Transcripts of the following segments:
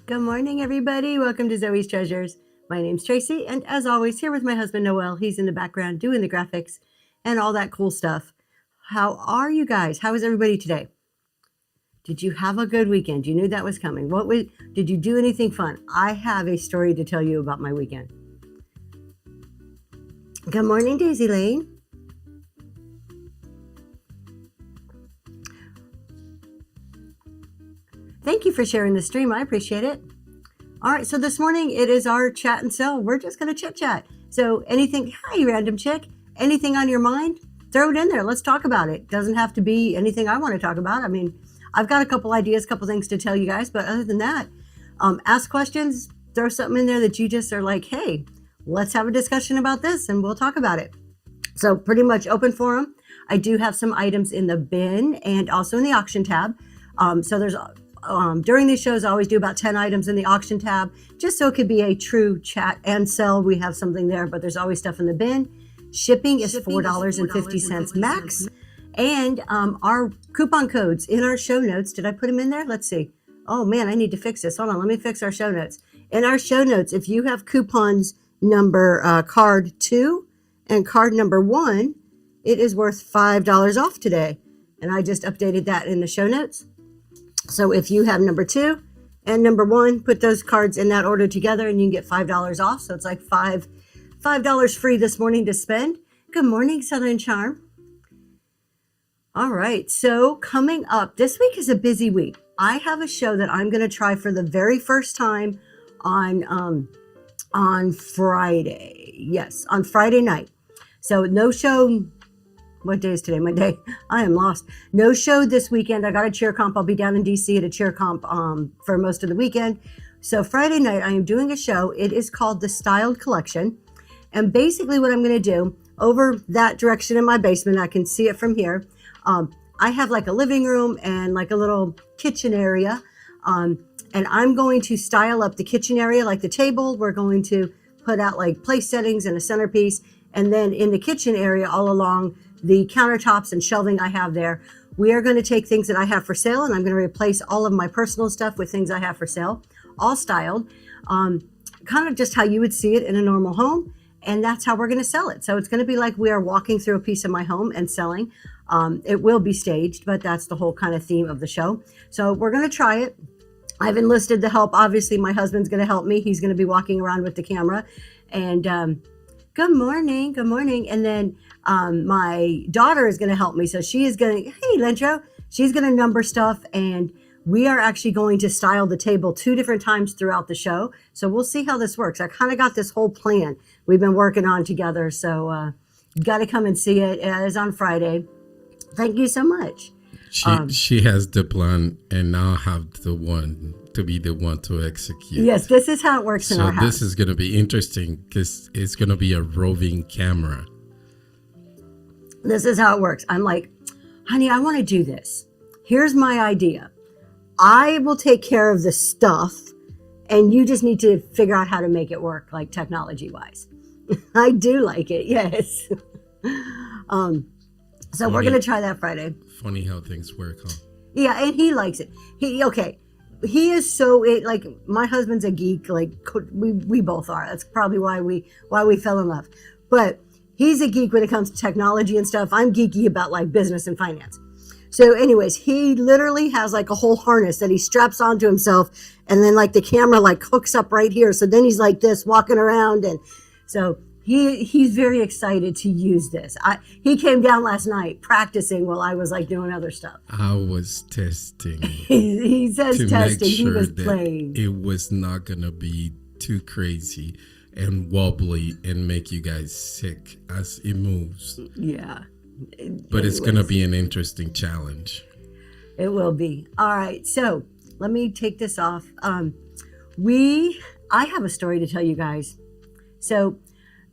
Good morning, everybody. Welcome to Zoe's Treasures. My name's Tracy, and as always, here with my husband, Noel. He's in the background doing the graphics and all that cool stuff. How are you guys? How is everybody today? Did you have a good weekend? You knew that was coming. Did you do anything fun? I have a story to tell you about my weekend. Good morning, Daisy Lane. Thank you for sharing the stream. I appreciate it. All right, so this morning it is our chat and sell. We're just going to chit chat. So anything, hi, random chick, anything on your mind, throw it in there. Let's talk about it. Doesn't have to be anything I want to talk about. I mean, I've got a couple ideas, couple things to tell you guys, but other than that, ask questions, throw something in there that you just are like, hey, let's have a discussion about this and we'll talk about it. So pretty much open forum. I do have some items in the bin and also in the auction tab. So there's during these shows, I always do about 10 items in the auction tab, just so it could be a true chat and sell. We have something there, but there's always stuff in the bin. Shipping is $4.50 max. And our coupon codes in our show notes. Did I put them in there? Let's see. Oh man, I need to fix this. Hold on, let me fix our show notes. In our show notes, if you have coupons number card 2 and card number 1, it is worth $5 off today. And I just updated that in the show notes. So if you have number 2 and number 1, put those cards in that order together and you can get $5 off. So it's like $5 free this morning to spend. Good morning, Southern Charm. All right, so coming up, this week is a busy week. I have a show that I'm going to try for the very first time on Friday. Yes, on Friday night. So no show. What day is today? Monday. I am lost. No show this weekend. I got a cheer comp. I'll be down in DC at a cheer comp for most of the weekend. So Friday night, I am doing a show. It is called The Styled Collection. And basically what I'm going to do over that direction in my basement, I can see it from here. I have like a living room and like a little kitchen area. And I'm going to style up the kitchen area, like the table. We're going to put out like place settings and a centerpiece. And then in the kitchen area all along the countertops and shelving I have there, we are going to take things that I have for sale and I'm going to replace all of my personal stuff with things I have for sale, all styled, kind of just how you would see it in a normal home. And that's how we're going to sell it. So it's going to be like we are walking through a piece of my home and selling. It will be staged, but that's the whole kind of theme of the show. So we're going to try it. I've enlisted the help. Obviously, my husband's going to help me. He's going to be walking around with the camera. And good morning. Good morning. And then my daughter is going to help me. So she is going to, hey, Lentro, she's going to number stuff. And we are actually going to style the table 2 different times throughout the show. So we'll see how this works. I kind of got this whole plan we've been working on together. So you got to come and see it. It is on Friday. Thank you so much. She has the plan and now have the one to be the one to execute. Yes, this is how it works in our house. So this is going to be interesting because it's going to be a roving camera. This is how it works. I'm like, honey, I want to do this. Here's my idea. I will take care of the stuff and you just need to figure out how to make it work, like technology wise. I do like it. Yes. So we're going to try that Friday. Funny how things work, huh? Yeah. And he likes it. He is so like my husband's a geek. Like we both are. That's probably why we fell in love, but he's a geek when it comes to technology and stuff. I'm geeky about like business and finance. So anyways, he literally has like a whole harness that he straps onto himself. And then like the camera like hooks up right here. So then he's like this walking around. And so he's very excited to use this. He came down last night practicing while I was like doing other stuff. I was testing. He says to testing. Make sure he was that playing. It was not going to be too crazy and wobbly and make you guys sick as it moves. Yeah. But it's going to be an interesting challenge. It will be. All right. So let me take this off. I have a story to tell you guys. So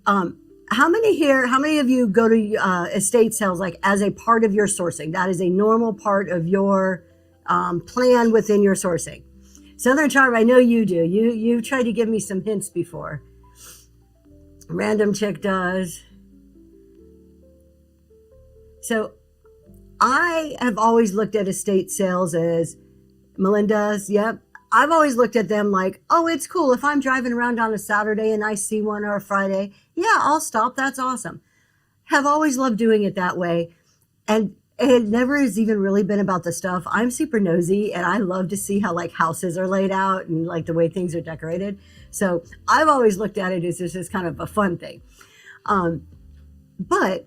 how many of you go to estate sales like as a part of your sourcing? That is a normal part of your plan within your sourcing. Southern Charm, I know you do. You tried to give me some hints before. Random Chick does. So I have always looked at estate sales as Melinda's. Yep. I've always looked at them like, oh, it's cool. If I'm driving around on a Saturday and I see one or a Friday, yeah, I'll stop. That's awesome. Have always loved doing it that way. And it never has even really been about the stuff. I'm super nosy and I love to see how like houses are laid out and like the way things are decorated. So I've always looked at it as just kind of a fun thing. But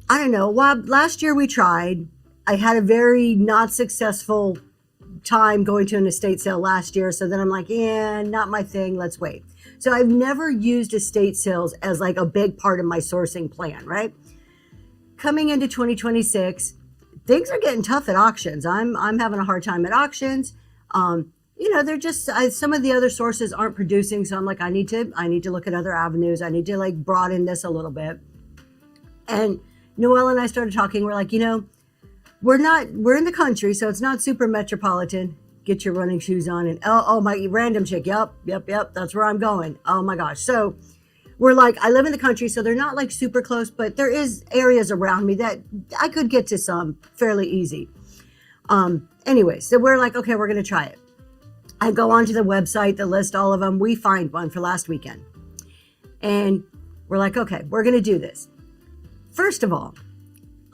I don't know. Well, last year we tried. I had a very not successful time going to an estate sale last year. So then I'm like, yeah, not my thing. Let's wait. So I've never used estate sales as like a big part of my sourcing plan, right? Coming into 2026, things are getting tough at auctions. I'm having a hard time at auctions. They're just some of the other sources aren't producing. So I'm like, I need to look at other avenues. I need to like broaden this a little bit. And Noelle and I started talking. We're like, we're in the country, so it's not super metropolitan. Get your running shoes on and oh my random chick. Yep. That's where I'm going. Oh my gosh. So we're like, I live in the country, so they're not like super close, but there is areas around me that I could get to some fairly easy. Anyway, so we're like, okay, we're going to try it. I go onto the website that lists all of them. We find one for last weekend. And we're like, okay, we're going to do this. First of all,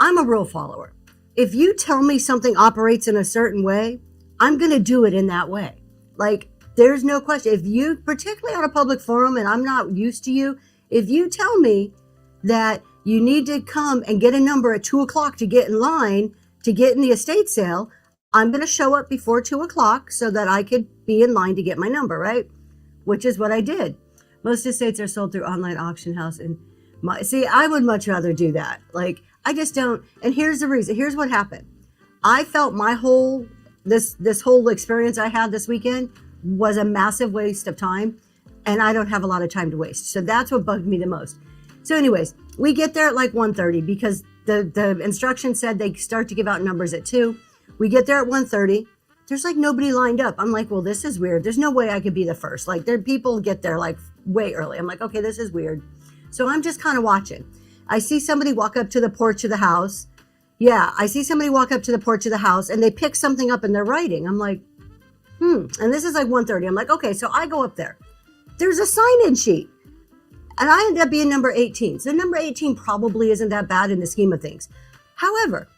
I'm a rule follower. If you tell me something operates in a certain way, I'm going to do it in that way. Like, there's no question. If you, particularly on a public forum, and I'm not used to you, if you tell me that you need to come and get a number at 2:00 to get in line to get in the estate sale, I'm going to show up before 2:00 so that I could be in line to get my number, right? Which is what I did. Most estates are sold through online auction house. And I would much rather do that. Like, I just don't. And here's the reason. Here's what happened. I felt this whole experience I had this weekend was a massive waste of time, and I don't have a lot of time to waste. So that's what bugged me the most. So anyways, we get there at like 1:30 because the instructions said they start to give out numbers at 2. We get there at 1:30. There's like nobody lined up. I'm like, well, this is weird. There's no way I could be the first. Like, people get there like way early. I'm like, okay, this is weird. So I'm just kind of watching. I see somebody walk up to the porch of the house. Yeah, I see somebody walk up to the porch of the house and they pick something up and they're writing. I'm like, And this is like 1:30. I'm like, okay, so I go up there. There's a sign-in sheet. And I ended up being number 18. So number 18 probably isn't that bad in the scheme of things. However,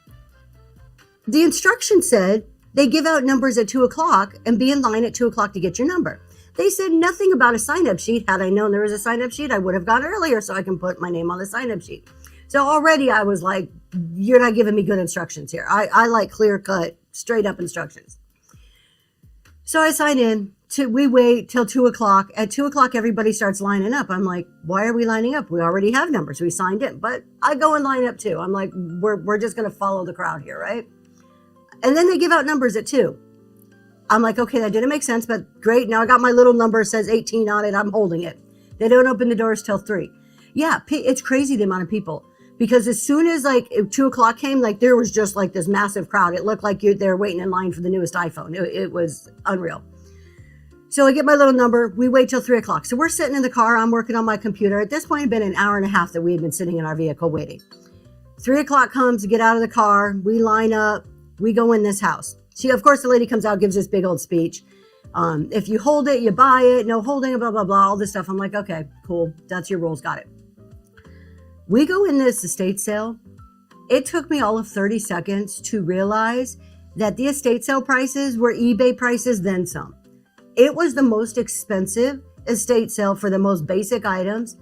the instruction said they give out numbers at 2:00 and be in line at 2:00 to get your number. They said nothing about a sign-up sheet. Had I known there was a sign-up sheet, I would have gone earlier so I can put my name on the sign-up sheet. So already I was like, you're not giving me good instructions here. I like clear-cut, straight-up instructions. So I sign in. We wait till 2:00. At 2:00, everybody starts lining up. I'm like, why are we lining up? We already have numbers. We signed in. But I go and line up too. I'm like, we're just going to follow the crowd here, right? And then they give out numbers at 2. I'm like, okay, that didn't make sense, but great. Now I got my little number, says 18 on it. I'm holding it. They don't open the doors till 3. Yeah, it's crazy the amount of people. Because as soon as like 2:00 came, like there was just like this massive crowd. It looked like they're waiting in line for the newest iPhone. It was unreal. So I get my little number. We wait till 3:00. So we're sitting in the car. I'm working on my computer. At this point, it had been an hour and a half that we had been sitting in our vehicle waiting. 3:00 comes to get out of the car. We line up. We go in this house. Of course, the lady comes out, gives this big old speech. If you hold it, you buy it. No holding, blah, blah, blah, all this stuff. I'm like, okay, cool. That's your rules. Got it. We go in this estate sale. It took me all of 30 seconds to realize that the estate sale prices were eBay prices, then some. It was the most expensive estate sale for the most basic items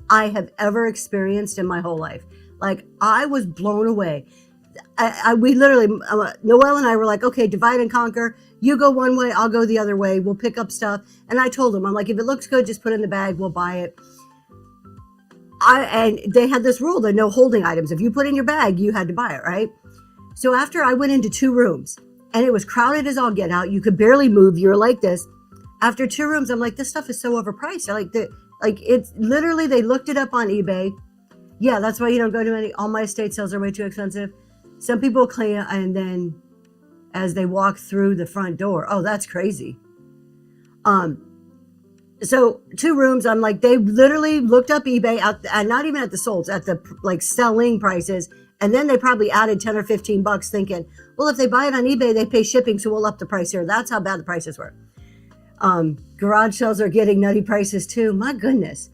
I have ever experienced in my whole life. Like, I was blown away. We literally, Noelle and I were like, okay, divide and conquer. You go one way, I'll go the other way. We'll pick up stuff. And I told them, I'm like, if it looks good, just put it in the bag. We'll buy it. And they had this rule that no holding items. If you put in your bag, you had to buy it, right? So after I went into 2 rooms and it was crowded as all get out, you could barely move. You're like this. After 2 rooms, I'm like, this stuff is so overpriced. It's literally, they looked it up on eBay. Yeah, that's why you don't go to all my estate sales are way too expensive. Some people claim, and then as they walk through the front door, oh, that's crazy. So 2 rooms, I'm like, they literally looked up eBay and not even at the solds, at the like selling prices. And then they probably added 10 or 15 bucks thinking, well, if they buy it on eBay, they pay shipping. So we'll up the price here. That's how bad the prices were. Garage sales are getting nutty prices too. My goodness.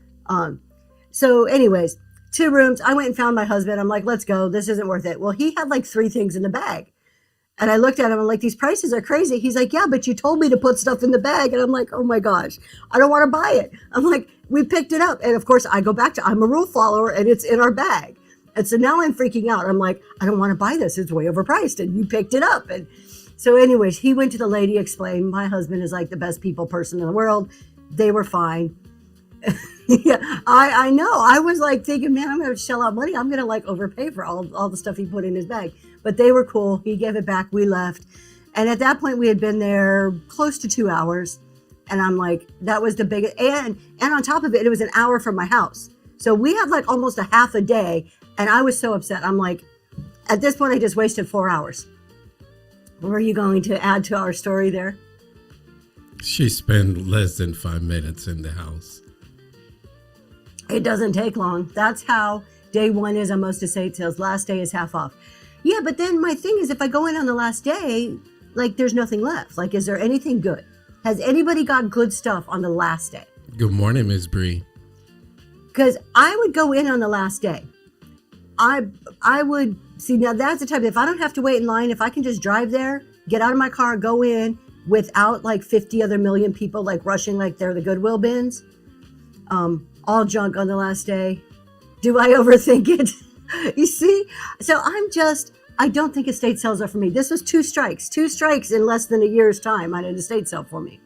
So anyways, 2 rooms. I went and found my husband. I'm like, let's go. This isn't worth it. Well, he had like 3 things in the bag. And I looked at him. I'm like, these prices are crazy. He's like, yeah, but you told me to put stuff in the bag. And I'm like, oh my gosh, I don't want to buy it. I'm like, we picked it up. And of course I go back to, I'm a rule follower and it's in our bag. And so now I'm freaking out. I'm like, I don't want to buy this. It's way overpriced. And you picked it up. And so anyways, he went to the lady, explained, my husband is like the best people person in the world. They were fine. Yeah, I know. I was like thinking, man, I'm going to shell out money. I'm going to like overpay for all the stuff he put in his bag. But they were cool. He gave it back. We left. And at that point, we had been there close to 2 hours. And I'm like, that was the biggest. And on top of it, it was an hour from my house. So we had like almost a half a day. And I was so upset. I'm like, at this point, I just wasted 4 hours. Were you going to add to our story there? She spent less than 5 minutes in the house. It doesn't take long. That's how day 1 is on most estate sales. Last day is half off. Yeah, but then my thing is, if I go in on the last day, like there's nothing left. Like, is there anything good? Has anybody got good stuff on the last day? Good morning, Miss Bree. Because I would go in on the last day. I would see, now that's the type of, if I don't have to wait in line, if I can just drive there, get out of my car, go in without like 50 other million people like rushing like they're the Goodwill bins, all junk on the last day. Do I overthink it? You see? So I don't think estate sales are for me. This was 2 strikes in less than a year's time on an estate sale for me.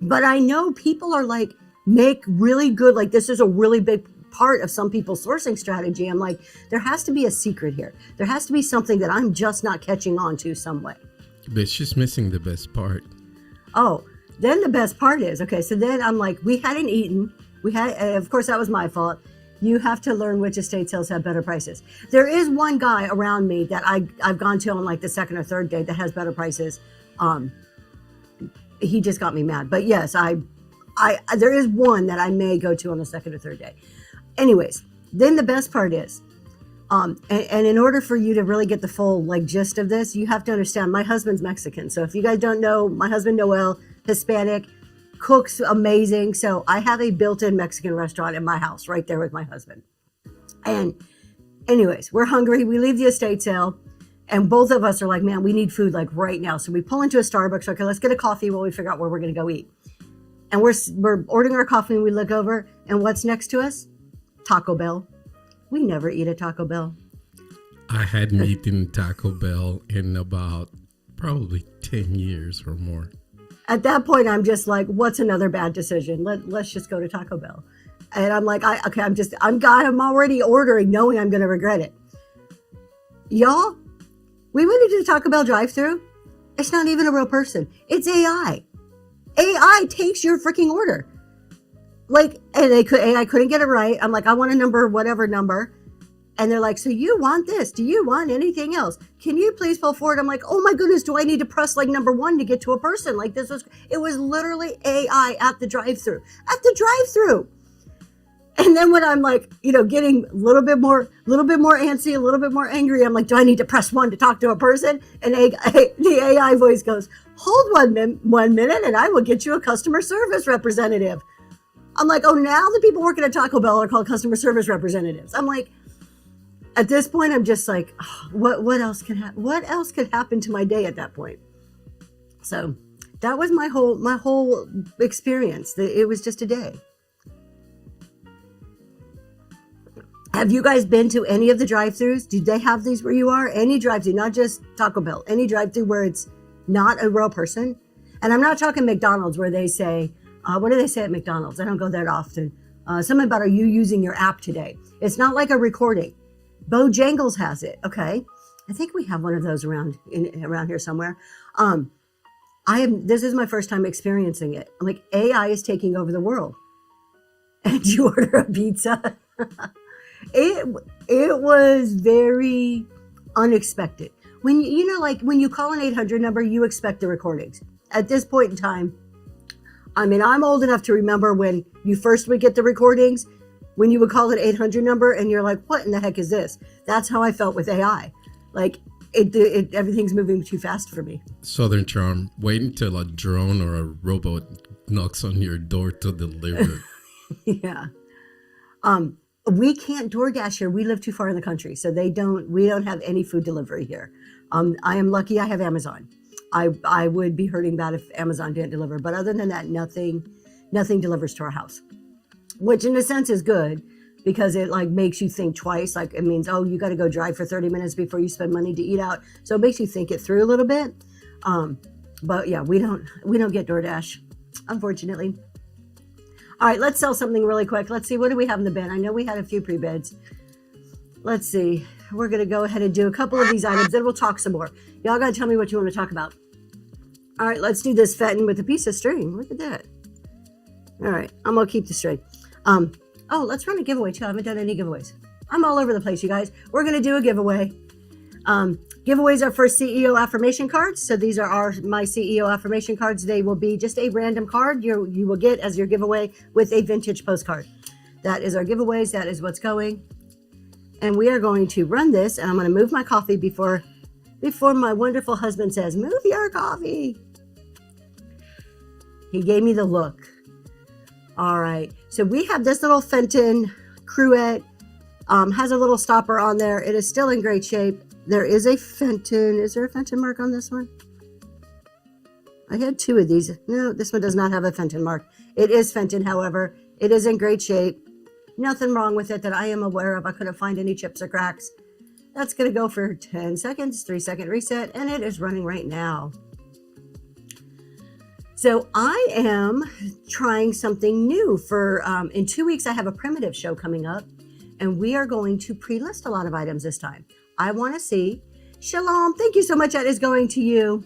But I know people are like, make really good, like this is a really big part of some people's sourcing strategy. I'm like, there has to be a secret here. There has to be something that I'm just not catching on to some way. But she's missing the best part. Oh, then the best part is, okay, so then I'm like, we hadn't eaten. Of course, that was my fault. You have to learn which estate sales have better prices. There is one guy around me that I've gone to on like the 2nd or 3rd day that has better prices. He just got me mad. But yes, there is one that I may go to on the 2nd or 3rd day. Anyways, then the best part is, and in order for you to really get the full like gist of this, you have to understand my husband's Mexican. So if you guys don't know, my husband Noel, Hispanic, cooks amazing. So I have a built-in Mexican restaurant in my house right there with my husband. And anyways, we're hungry. We leave the estate sale and both of us are like, man, we need food like right now. So we pull into a Starbucks. Okay, let's get a coffee while we figure out where we're going to go eat. And we're ordering our coffee and we look over and what's next to us? Taco Bell. We never eat at Taco Bell. I hadn't eaten Taco Bell in about probably 10 years or more. At that point, I'm just like, what's another bad decision? Let's just go to Taco Bell. And I'm like, I'm already ordering knowing I'm going to regret it. Y'all, we went into the Taco Bell drive-thru. It's not even a real person. It's AI. AI takes your freaking order. Like, and AI couldn't get it right. I'm like, I want a number, whatever number. And they're like, so you want this? Do you want anything else? Can you please pull forward? I'm like, oh my goodness, do I need to press like number 1 to get to a person? Like it was literally AI at the drive-thru. And then when I'm like, getting a little bit more antsy, a little bit more angry, I'm like, do I need to press 1 to talk to a person? And the AI voice goes, hold 1 minute and I will get you a customer service representative. I'm like, oh, now the people working at Taco Bell are called customer service representatives. I'm like, at this point, I'm just like, oh, what else could happen to my day at that point? So that was my whole experience. It was just a day. Have you guys been to any of the drive-thrus? Do they have these where you are? Any drive-thru, not just Taco Bell, any drive-thru where it's not a real person? And I'm not talking McDonald's where they say, what do they say at McDonald's? I don't go there often. Something about, are you using your app today? It's not like a recording. Bojangles has it. Okay. I think we have one of those around here somewhere. This is my first time experiencing it. I'm like, AI is taking over the world. And you order a pizza. It was very unexpected. When when you call an 800 number, you expect the recordings. At this point in time, I mean, I'm old enough to remember when you first would get the recordings, when you would call an 800 number and you're like, what in the heck is this? That's how I felt with AI. Like, everything's moving too fast for me. Southern Charm. Wait until a drone or a robot knocks on your door to deliver. Yeah. We can't DoorDash here. We live too far in the country, so we don't have any food delivery here. I am lucky I have Amazon. I would be hurting bad if Amazon didn't deliver, but other than that, nothing delivers to our house, which in a sense is good because it like makes you think twice. Like it means, oh, you got to go drive for 30 minutes before you spend money to eat out. So it makes you think it through a little bit. But yeah, we don't get DoorDash, unfortunately. All right, let's sell something really quick. Let's see, what do we have in the bin? I know we had a few pre-bids. Let's see. We're going to go ahead and do a couple of these items, then we'll talk some more. Y'all got to tell me what you want to talk about. All right, let's do this Fenton with a piece of string. Look at that. All right, I'm going to keep the string. Oh, let's run a giveaway too. I haven't done any giveaways. I'm all over the place, you guys. We're going to do a giveaway. Giveaways are for CEO affirmation cards. So these are my CEO affirmation cards. They will be just a random card you will get as your giveaway with a vintage postcard. That is our giveaways. That is what's going. And we are going to run this, and I'm going to move my coffee before my wonderful husband says, move your coffee. He gave me the look. All right. So we have this little Fenton Cruet. Has a little stopper on there. It is still in great shape. There is a Fenton. Is there a Fenton mark on this one? I had two of these. No, this one does not have a Fenton mark. It is Fenton, however. It is in great shape. Nothing wrong with it that I am aware of. I couldn't find any chips or cracks. That's going to go for 10 seconds, 3-second reset, and it is running right now. So I am trying something new for, in 2 weeks, I have a primitive show coming up, and we are going to pre-list a lot of items this time. I want to see. Shalom, thank you so much. That is going to you.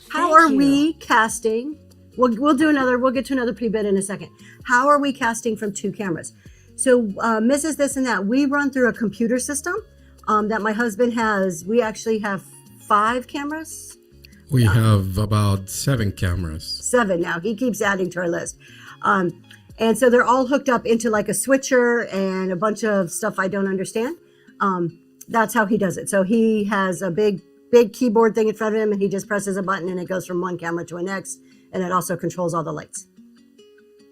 How are we casting? We'll get to another pre-bid in a second. How are we casting from 2 cameras? So Mrs. This and That, we run through a computer system that my husband has. We actually have 5 cameras. We have about 7 cameras. 7 now. He keeps adding to our list. And so they're all hooked up into like a switcher and a bunch of stuff I don't understand. That's how he does it. So he has a big keyboard thing in front of him, and he just presses a button and it goes from one camera to the next. And it also controls all the lights.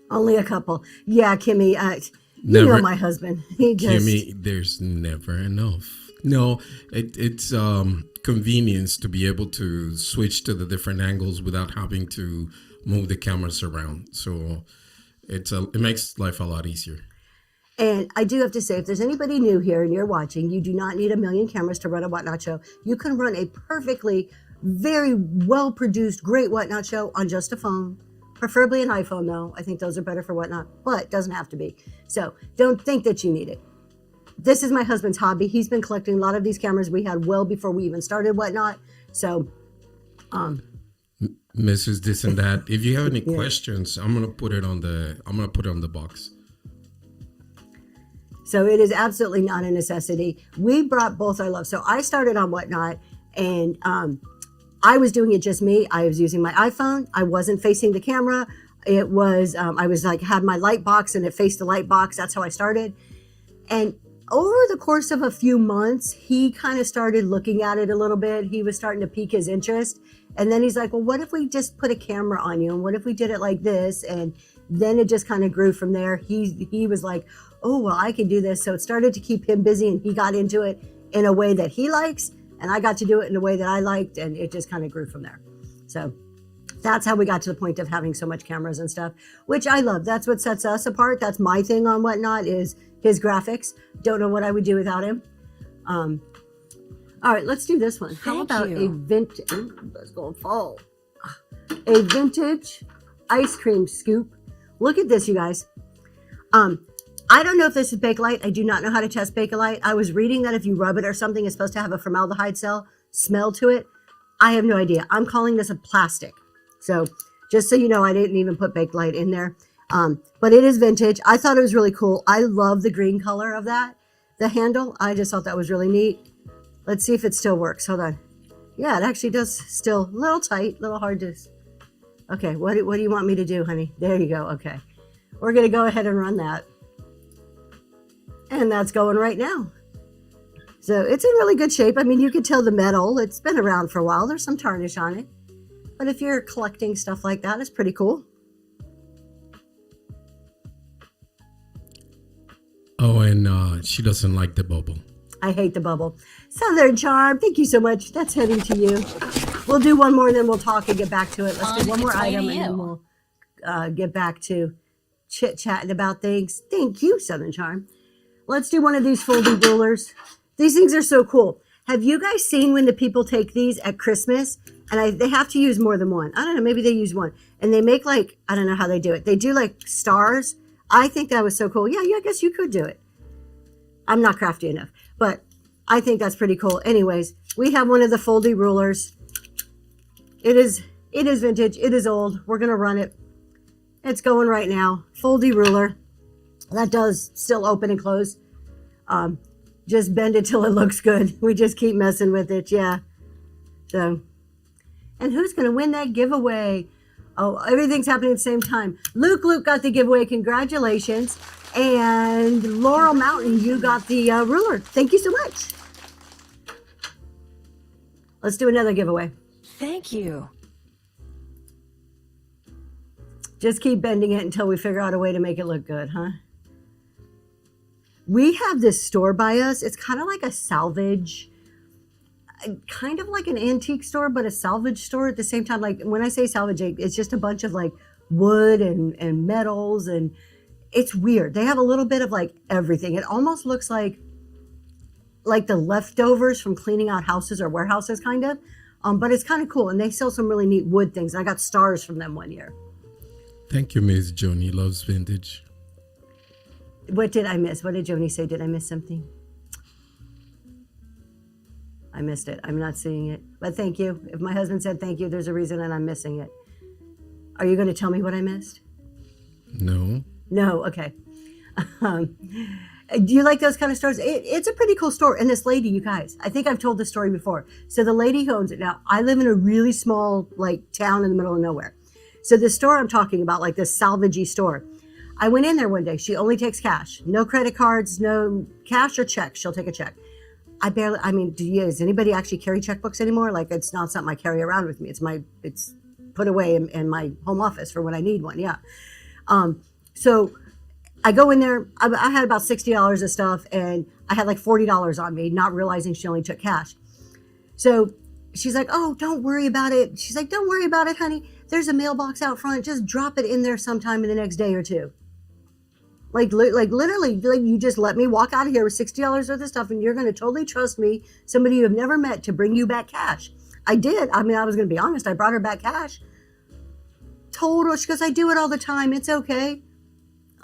Only a couple. Yeah, Kimmy, you know my husband. He just... Kimmy, there's never enough. No, it's convenience to be able to switch to the different angles without having to move the cameras around. So it makes life a lot easier. And I do have to say, if there's anybody new here and you're watching, you do not need a million cameras to run a Whatnot show. You can run a perfectly, very well-produced, great Whatnot show on just a phone. Preferably an iPhone, though. I think those are better for Whatnot, but it doesn't have to be. So don't think that you need it. This is my husband's hobby. He's been collecting a lot of these cameras we had well before we even started Whatnot. So, Mrs. This and That. If you have any questions, I'm gonna put it on the box. So it is absolutely not a necessity. We brought both our love. So I started on Whatnot, and I was doing it just me. I was using my iPhone. I wasn't facing the camera. It was, I was like, had my light box and it faced the light box. That's how I started. And over the course of a few months, he kind of started looking at it a little bit. He was starting to pique his interest. And then he's like, well, what if we just put a camera on you? And what if we did it like this? And then it just kind of grew from there. He was like, oh, well, I can do this. So it started to keep him busy, and he got into it in a way that he likes. And I got to do it in a way that I liked, and it just kind of grew from there. So that's how we got to the point of having so much cameras and stuff, which I love. That's what sets us apart. That's my thing on Whatnot, is his graphics. Don't know what I would do without him. All right, let's do this one. How about a vintage, let's go fall. A vintage ice cream scoop. Look at this, you guys. I don't know if this is Bakelite. I do not know how to test Bakelite. I was reading that if you rub it or something, it's supposed to have a formaldehyde smell to it. I have no idea. I'm calling this a plastic. So just so you know, I didn't even put Bakelite in there. But it is vintage. I thought it was really cool. I love the green color of that. The handle, I just thought that was really neat. Let's see if it still works. Hold on. Yeah, it actually does still. A little tight, a little hard to... Okay, what do you want me to do, honey? There you go. Okay. We're going to go ahead and run that. And that's going right now. So it's in really good shape. I mean, you can tell the metal, it's been around for a while. There's some tarnish on it. But if you're collecting stuff like that, it's pretty cool. Oh, and she doesn't like the bubble. I hate the bubble. Southern Charm, thank you so much. That's heading to you. We'll do one more and then we'll talk and get back to it. Let's do one more item and then we'll get back to chit-chatting about things. Thank you, Southern Charm. Let's do one of these folding rulers. These things are so cool. Have you guys seen when the people take these at Christmas and they have to use more than one? I don't know, maybe they use one. And they make like, I don't know how they do it. They do like stars. I think that was so cool. Yeah, I guess you could do it. I'm not crafty enough, but I think that's pretty cool. Anyways, we have one of the foldy rulers. It is vintage. It is old. We're going to run it. It's going right now. Foldy ruler. That does still open and close. Just bend it till it looks good. We just keep messing with it. Yeah. So, and who's going to win that giveaway? Oh, everything's happening at the same time. Luke got the giveaway. Congratulations. And Laurel Mountain, you got the ruler. Thank you so much. Let's do another giveaway. Thank you. Just keep bending it until we figure out a way to make it look good, huh? We have this store by us. It's kind of like a salvage, kind of like an antique store, but a salvage store at the same time. Like when I say salvage, it's just a bunch of like wood and metals, and it's weird. They have a little bit of like everything. It almost looks like the leftovers from cleaning out houses or warehouses, kind of. But it's kind of cool, and they sell some really neat wood things. I got stars from them one year. Thank you, Ms. Joni Loves Vintage. What did I miss? What did Joni say? Did I miss something? I missed it. I'm not seeing it. But thank you. If my husband said thank you, there's a reason and I'm missing it. Are you going to tell me what I missed? No. No. Okay. Do you like those kind of stores? It's a pretty cool store. And this lady, you guys, I think I've told this story before. So the lady who owns it. Now, I live in a really small like town in the middle of nowhere. So the store I'm talking about, like this salvagey store, I went in there one day. She only takes cash, no credit cards, no cash or checks. She'll take a check. Does anybody actually carry checkbooks anymore? Like it's not something I carry around with me. It's put away in my home office for when I need one. Yeah. So I go in there. I had about $60 of stuff and I had like $40 on me, not realizing she only took cash. So she's like, "Oh, don't worry about it." She's like, "Don't worry about it, honey. There's a mailbox out front. Just drop it in there sometime in the next day or two." Like literally, like you just let me walk out of here with $60 worth of stuff and you're going to totally trust me, somebody you have never met, to bring you back cash. I did. I mean, I was going to be honest. I brought her back cash. Total. She goes, "I do it all the time. It's okay."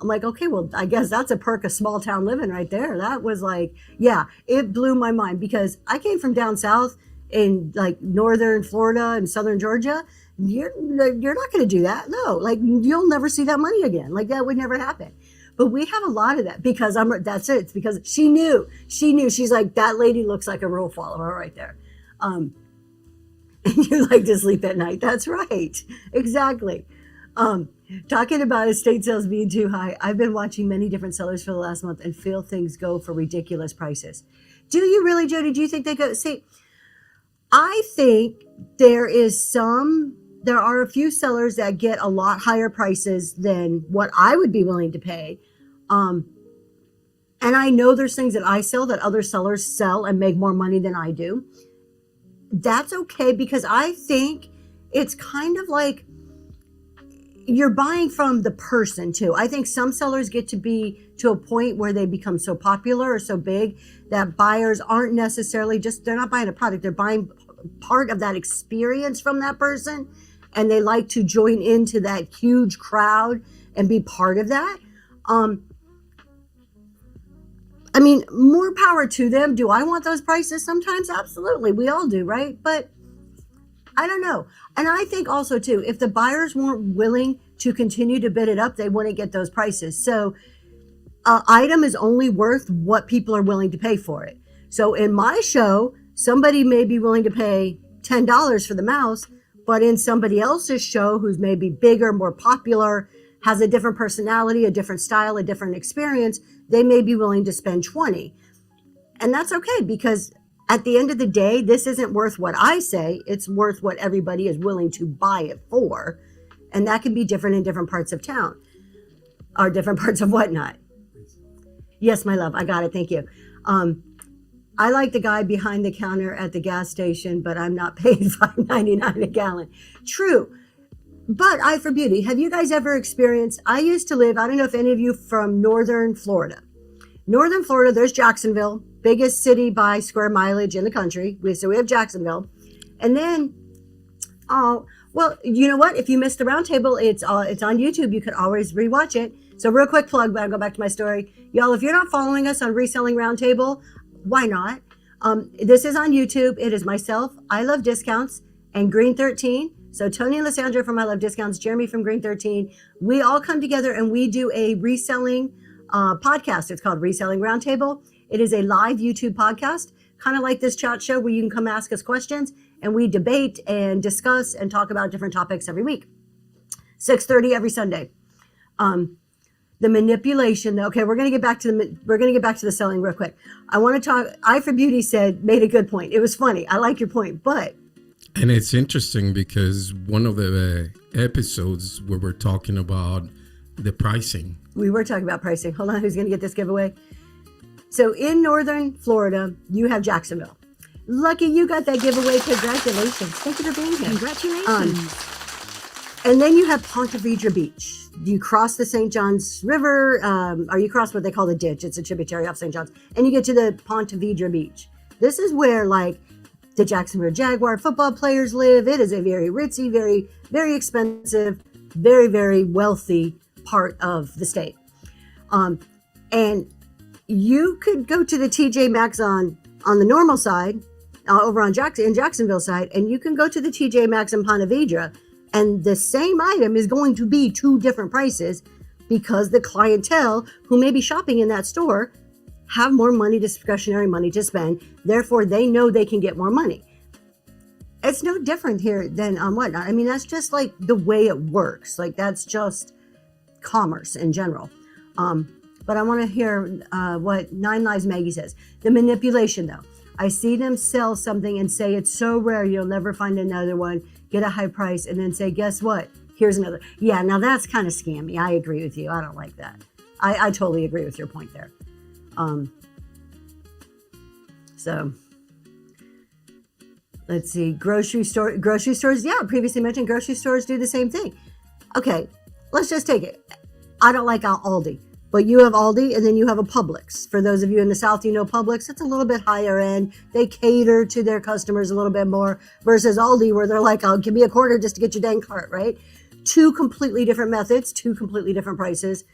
I'm like, okay, well, I guess that's a perk of small town living right there. That was like, yeah, it blew my mind because I came from down south in like northern Florida and southern Georgia. You're not going to do that. No, like you'll never see that money again. Like that would never happen. But we have a lot of that because that's it. It's because she knew. She's like, that lady looks like a rule follower right there. And you like to sleep at night. That's right. Exactly. Talking about estate sales being too high. I've been watching many different sellers for the last month and feel things go for ridiculous prices. Do you really, Jody? Do you think they go? See, I think there are a few sellers that get a lot higher prices than what I would be willing to pay. And I know there's things that I sell that other sellers sell and make more money than I do. That's okay because I think it's kind of like you're buying from the person too. I think some sellers get to be to a point where they become so popular or so big that buyers aren't necessarily they're not buying a product. They're buying part of that experience from that person. And they like to join into that huge crowd and be part of that. I mean, more power to them. Do I want those prices? Sometimes, absolutely. We all do, right? But I don't know. And I think also, too, if the buyers weren't willing to continue to bid it up, they wouldn't get those prices. So an item is only worth what people are willing to pay for it. So in my show, somebody may be willing to pay $10 for the mouse, but in somebody else's show who's maybe bigger, more popular, has a different personality, a different style, a different experience, they may be willing to spend $20. And that's okay, because at the end of the day, this isn't worth what I say. It's worth what everybody is willing to buy it for. And that can be different in different parts of town or different parts of whatnot. Yes, my love, I got it. Thank you. I like the guy behind the counter at the gas station, but I'm not paying $5.99 a gallon. True. But Eye for Beauty, have you guys ever experienced, I used to live, I don't know if any of you from Northern Florida. Northern Florida, there's Jacksonville, biggest city by square mileage in the country. So we have Jacksonville. And then, oh, well, you know what? If you missed the roundtable, it's on YouTube. You could always rewatch it. So real quick plug, but I'll go back to my story. Y'all, if you're not following us on Reselling Roundtable, why not? This is on YouTube. It is myself, I Love Discounts, and Green 13. So Tony and Lysandra from I Love Discounts, Jeremy from Green 13. We all come together and we do a reselling podcast. It's called Reselling Roundtable. It is a live YouTube podcast, kind of like this chat show where you can come ask us questions and we debate and discuss and talk about different topics every week. 6:30 every Sunday. The manipulation, though. Okay, we're gonna get back to the selling real quick. I want to talk. Eye for Beauty made a good point. It was funny. I like your point, but. And it's interesting because one of the episodes where we're talking about the pricing. We were talking about pricing. Hold on, who's going to get this giveaway? So in Northern Florida, you have Jacksonville. Lucky you got that giveaway. Congratulations. Thank you for being here. Congratulations. And then you have Ponte Vedra Beach. You cross the St. Johns River, or you cross what they call the ditch. It's a tributary off St. Johns. And you get to the Ponte Vedra Beach. This is where, like, the Jacksonville Jaguar football players live. It is a very ritzy, very, very expensive, very, very wealthy part of the state. And you could go to the TJ Maxx on the normal side, over on in Jacksonville side, and you can go to the TJ Maxx in Ponte Vedra, and the same item is going to be two different prices because the clientele who may be shopping in that store have more money, discretionary money to spend. Therefore, they know they can get more money. It's no different here than on whatnot. I mean, that's just like the way it works. Like, that's just commerce in general. But I want to hear what Nine Lives Maggie says. The manipulation, though. I see them sell something and say it's so rare you'll never find another one, get a high price, and then say, guess what? Here's another. Yeah, now that's kind of scammy. I agree with you. I don't like that. I totally agree with your point there. So let's see, grocery stores. Yeah, previously mentioned grocery stores do the same thing. Okay, let's just take it. I don't like Aldi, but you have Aldi and then you have a Publix. For those of you in the South, you know Publix. It's a little bit higher end. They cater to their customers a little bit more versus Aldi, where they're like, "Oh, give me a quarter just to get your dang cart," right? Two completely different methods, two completely different prices.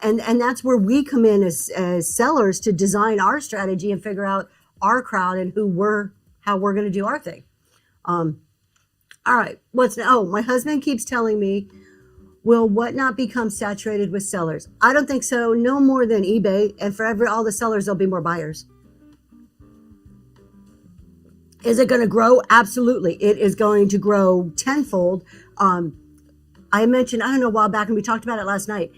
And that's where we come in as sellers to design our strategy and figure out our crowd and how we're going to do our thing. All right. My husband keeps telling me, will Whatnot become saturated with sellers? I don't think so. No more than eBay. And for all the sellers, there'll be more buyers. Is it going to grow? Absolutely. It is going to grow tenfold. I mentioned, I don't know, a while back, and we talked about it last night.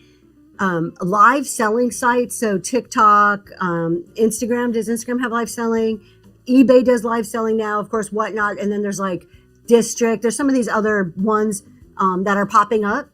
Live selling sites, so TikTok, Instagram. Does Instagram have live selling? eBay does live selling now, of course, Whatnot, and then there's like District. There's some of these other ones that are popping up.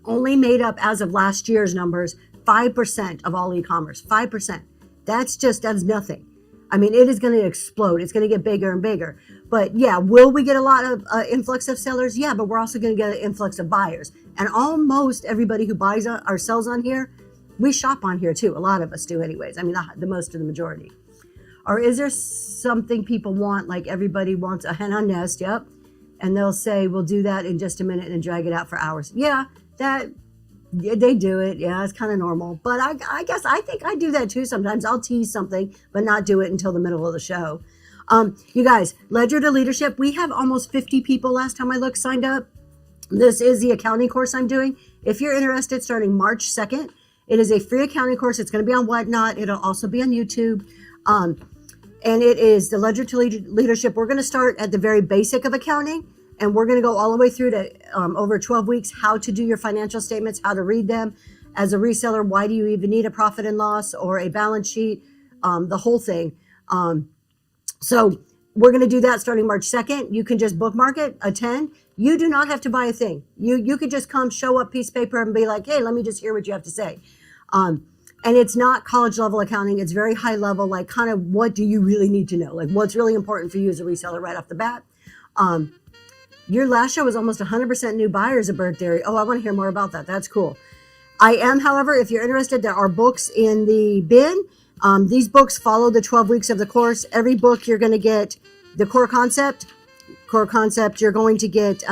Only made up, as of last year's numbers, 5% of all e-commerce. 5%. That's nothing. I mean, it is going to explode. It's going to get bigger and bigger. But yeah, will we get a lot of influx of sellers? Yeah, but we're also going to get an influx of buyers. And almost everybody who buys or sells on here, we shop on here too. A lot of us do anyways. I mean, the most of the majority. Or is there something people want, like everybody wants a hen on nest? Yep. And they'll say, we'll do that in just a minute and drag it out for hours. Yeah, they do it. Yeah, it's kind of normal. But I guess I think I do that too sometimes. I'll tease something, but not do it until the middle of the show. You guys, Ledger to Leadership, we have almost 50 people last time I looked signed up. This is the accounting course I'm doing. If you're interested, starting March 2nd, it is a free accounting course. It's going to be on Whatnot. It'll also be on YouTube. And it is the Ledger to Leadership. We're going to start at the very basic of accounting, and we're going to go all the way through to over 12 weeks, how to do your financial statements, how to read them. As a reseller, why do you even need a profit and loss or a balance sheet? the whole thing. So we're going to do that starting March 2nd. You can just bookmark it, attend. You do not have to buy a thing. You could just come, show up, piece of paper, and be like, hey, let me just hear what you have to say. And it's not college level accounting. It's very high level, like kind of what do you really need to know? Like what's really important for you as a reseller right off the bat. Your last show was almost 100% new buyers of Bird Theory. Oh, I want to hear more about that. That's cool. I am, however, if you're interested, there are books in the bin. These books follow the 12 weeks of the course. Every book you're going to get the core concept. You're going to get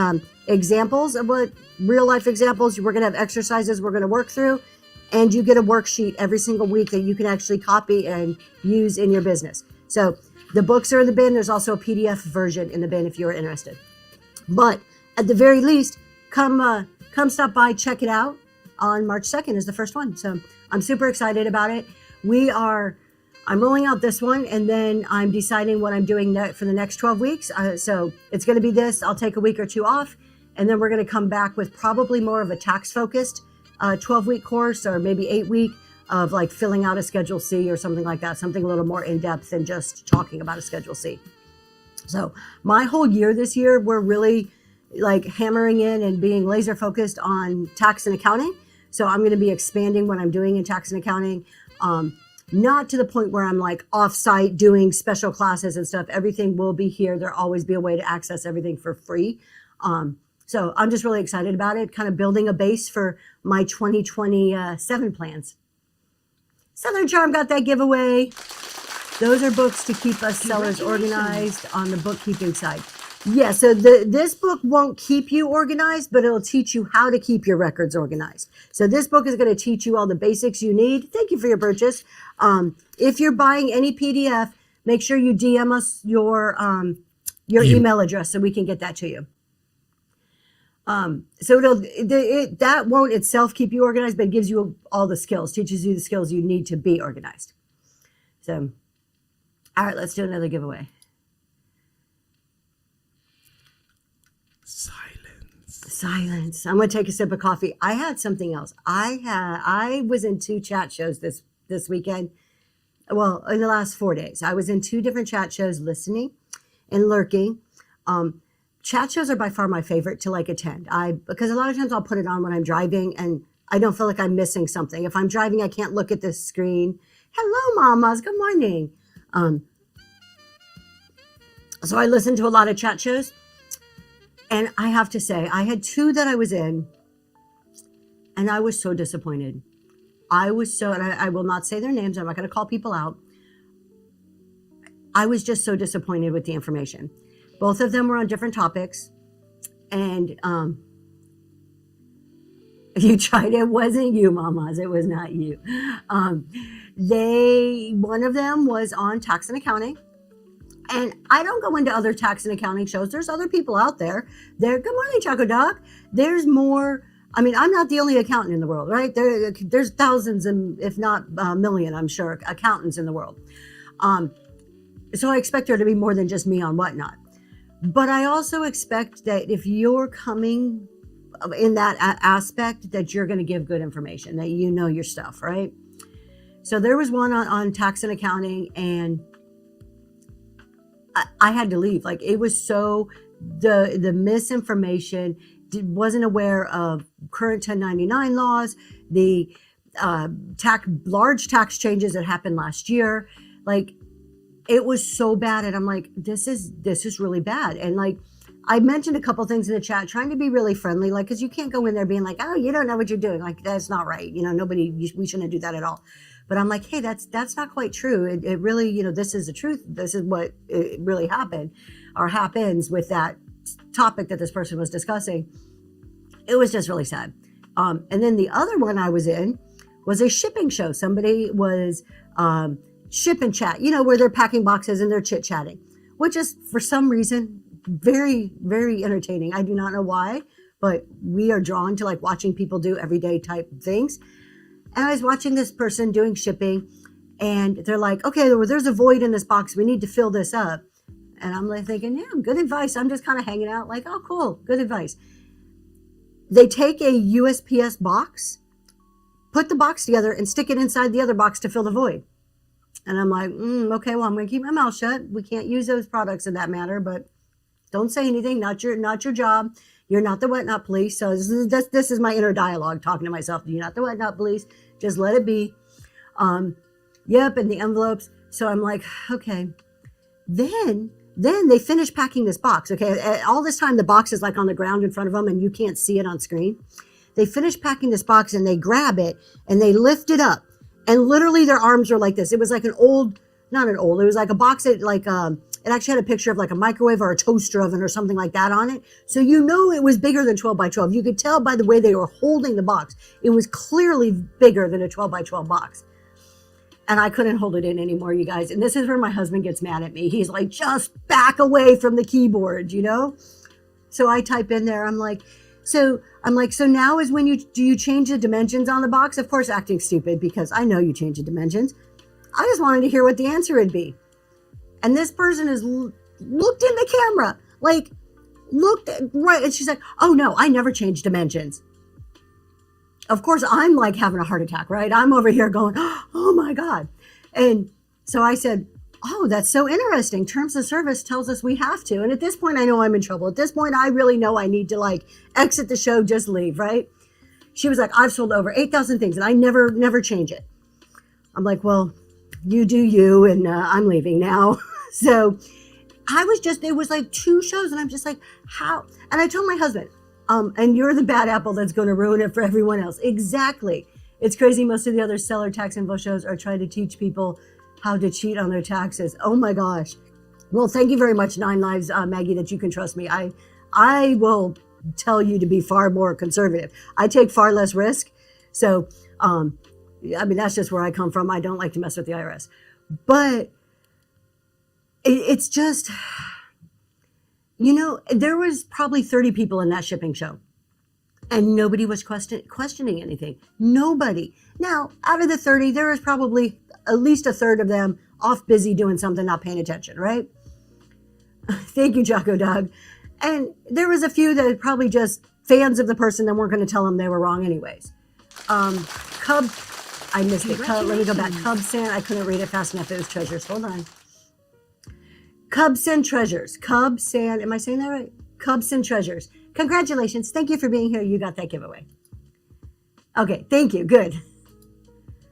examples of what real life examples. We're going to have exercises we're going to work through. And you get a worksheet every single week that you can actually copy and use in your business. So the books are in the bin. There's also a PDF version in the bin if you're interested. But at the very least, come stop by, check it out. On March 2nd is the first one. So I'm super excited about it. I'm rolling out this one, and then I'm deciding what I'm doing for the next 12 weeks. So it's going to be this. I'll take a week or two off, and then we're going to come back with probably more of a tax-focused 12-week course, or maybe 8-week of like filling out a Schedule C or something like that, something a little more in-depth than just talking about a Schedule C. So my whole year this year, we're really like hammering in and being laser focused on tax and accounting. So I'm going to be expanding what I'm doing in tax and accounting, not to the point where I'm like off-site doing special classes and stuff. Everything will be here. There'll always be a way to access everything for free. So I'm just really excited about it, kind of building a base for my 2027 plans. Southern Charm got that giveaway. Those are books to keep us sellers organized on the bookkeeping side. Yeah, so this book won't keep you organized, but it'll teach you how to keep your records organized. So this book is going to teach you all the basics you need. Thank you for your purchase. If you're buying any PDF, make sure you DM us your email address so we can get that to you. So that won't itself keep you organized, but it gives you all the skills, teaches you the skills you need to be organized. So, all right, let's do another giveaway. Silence. I'm going to take a sip of coffee. I had something else. I was in 2 chat shows this weekend. Well, in the last 4 days, I was in 2 different chat shows listening and lurking. Chat shows are by far my favorite to like attend. Because a lot of times I'll put it on when I'm driving and I don't feel like I'm missing something. If I'm driving, I can't look at this screen. Hello, mamas. Good morning. So I listen to a lot of chat shows. And I have to say, I had 2 that I was in, and I was so disappointed. And I will not say their names. I'm not going to call people out. I was just so disappointed with the information. Both of them were on different topics. And you tried. It wasn't you, mamas. It was not you. One of them was on tax and accounting. And I don't go into other tax and accounting shows. There's other people out there. Good morning, Choco Doc. There's more. I mean, I'm not the only accountant in the world, right? There's thousands, and if not a million, I'm sure, accountants in the world. So I expect there to be more than just me on Whatnot. But I also expect that if you're coming in that aspect, that you're going to give good information, that you know your stuff, right? So there was one on tax and accounting, and I had to leave. Like, it was so, the misinformation, wasn't aware of current 1099 laws, the large tax changes that happened last year. Like, it was so bad. And I'm like, this is really bad. And like, I mentioned a couple things in the chat, trying to be really friendly, like, because you can't go in there being like, oh, you don't know what you're doing. Like, that's not right. We shouldn't do that at all. But I'm like, hey, that's not quite true. It really, this is the truth. This is what it really happened or happens with that topic that this person was discussing. It was just really sad. And then the other one I was in was a shipping show. Somebody was ship and chat, where they're packing boxes and they're chit-chatting, which is for some reason very, very entertaining. I do not know why, but we are drawn to like watching people do everyday type things. And I was watching this person doing shipping, and they're like, okay, there's a void in this box. We need to fill this up. And I'm like thinking, yeah, good advice. I'm just kind of hanging out like, oh, cool, good advice. They take a USPS box, put the box together, and stick it inside the other box to fill the void. And I'm like, okay, well, I'm going to keep my mouth shut. We can't use those products in that matter, but don't say anything. Not your job. You're not the wet nut police. So this is my inner dialogue talking to myself. You're not the wet nut police. Just let it be. Yep, and the envelopes. So I'm like, okay. Then they finish packing this box. Okay, all this time the box is like on the ground in front of them, and you can't see it on screen. They finish packing this box, and they grab it and they lift it up, and literally their arms are like this. It was like it was like a box that like it actually had a picture of like a microwave or a toaster oven or something like that on it. So it was bigger than 12 by 12. You could tell by the way they were holding the box. It was clearly bigger than a 12 by 12 box. And I couldn't hold it in anymore, you guys. And this is where my husband gets mad at me. He's like, just back away from the keyboard, you know? So I type in there, so now is when do you change the dimensions on the box? Of course, acting stupid because I know you change the dimensions. I just wanted to hear what the answer would be. And this person has looked in the camera, right. And she's like, oh no, I never change dimensions. Of course, I'm like having a heart attack, right? I'm over here going, oh my God. And so I said, oh, that's so interesting. Terms of service tells us we have to. And at this point, I know I'm in trouble. At this point, I really know I need to exit the show, just leave, right? She was like, I've sold over 8,000 things and I never change it. I'm like, well, you do you, and I'm leaving now. So it was like 2 shows and I'm just like, how? And I told my husband, and you're the bad apple that's going to ruin it for everyone else. Exactly. It's crazy. Most of the other seller tax info shows are trying to teach people how to cheat on their taxes. Oh my gosh. Well, thank you very much, 9 Lives, Maggie, that you can trust me. I will tell you to be far more conservative. I take far less risk. So, that's just where I come from. I don't like to mess with the IRS. But it's just... there was probably 30 people in that shipping show and nobody was questioning anything. Nobody. Now, out of the 30, there was probably at least a third of them off busy doing something, not paying attention, right? Thank you, Jocko Doug. And there was a few that are probably just fans of the person that weren't going to tell them they were wrong anyways. Cub, I missed it. Let me go back. Cub Sand, I couldn't read it fast enough. It was treasures. Hold on. Cubs and Treasures. Cubs and, am I saying that right? Cubs and Treasures. Congratulations. Thank you for being here. You got that giveaway. Okay, thank you. Good.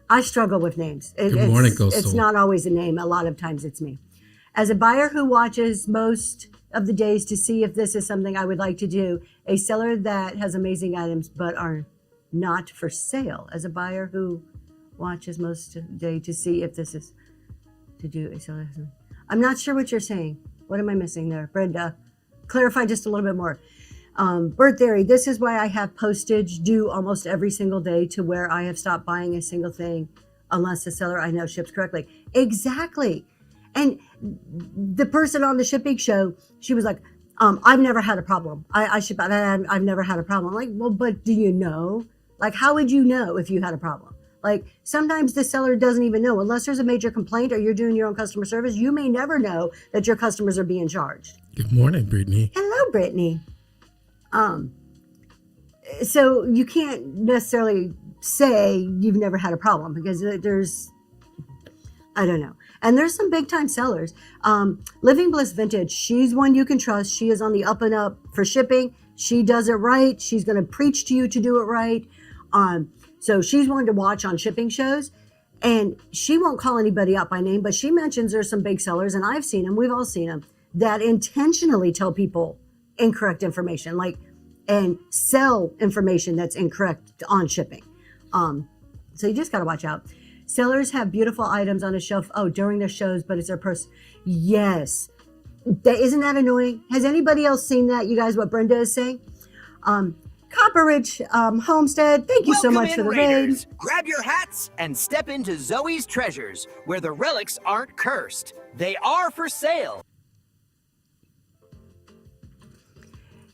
I struggle with names. Good morning, Coastal. It's not always a name. A lot of times it's me. As a buyer who watches most of the days to see if this is something I would like to do, a seller that has amazing items but are not for sale. As a buyer who watches most of the day to see if this is to do a seller. I'm not sure what you're saying. What am I missing there? Brenda, clarify just a little bit more. Bird Theory, this is why I have postage due almost every single day to where I have stopped buying a single thing unless the seller I know ships correctly. Exactly. And the person on the shipping show, she was like, I've never had a problem. I ship out, I've never had a problem. I'm like, well, but do you know? How would you know if you had a problem? Sometimes the seller doesn't even know unless there's a major complaint or you're doing your own customer service. You may never know that your customers are being charged. Good morning, Brittany. Hello, Brittany. So you can't necessarily say you've never had a problem because I don't know. And there's some big time sellers. Living Bliss Vintage, she's one you can trust. She is on the up and up for shipping. She does it right. She's going to preach to you to do it right. So she's one to watch on shipping shows, and she won't call anybody out by name, but she mentions there's some big sellers, and I've seen them, we've all seen them, that intentionally tell people incorrect information, and sell information that's incorrect on shipping. So you just got to watch out. Sellers have beautiful items on a shelf, during their shows, but it's their purse. Yes. Isn't that annoying? Has anybody else seen that, you guys, what Brenda is saying? Copper Ridge Homestead, thank you so much for the raid. Grab your hats and step into Zoe's Treasures, where the relics aren't cursed. They are for sale.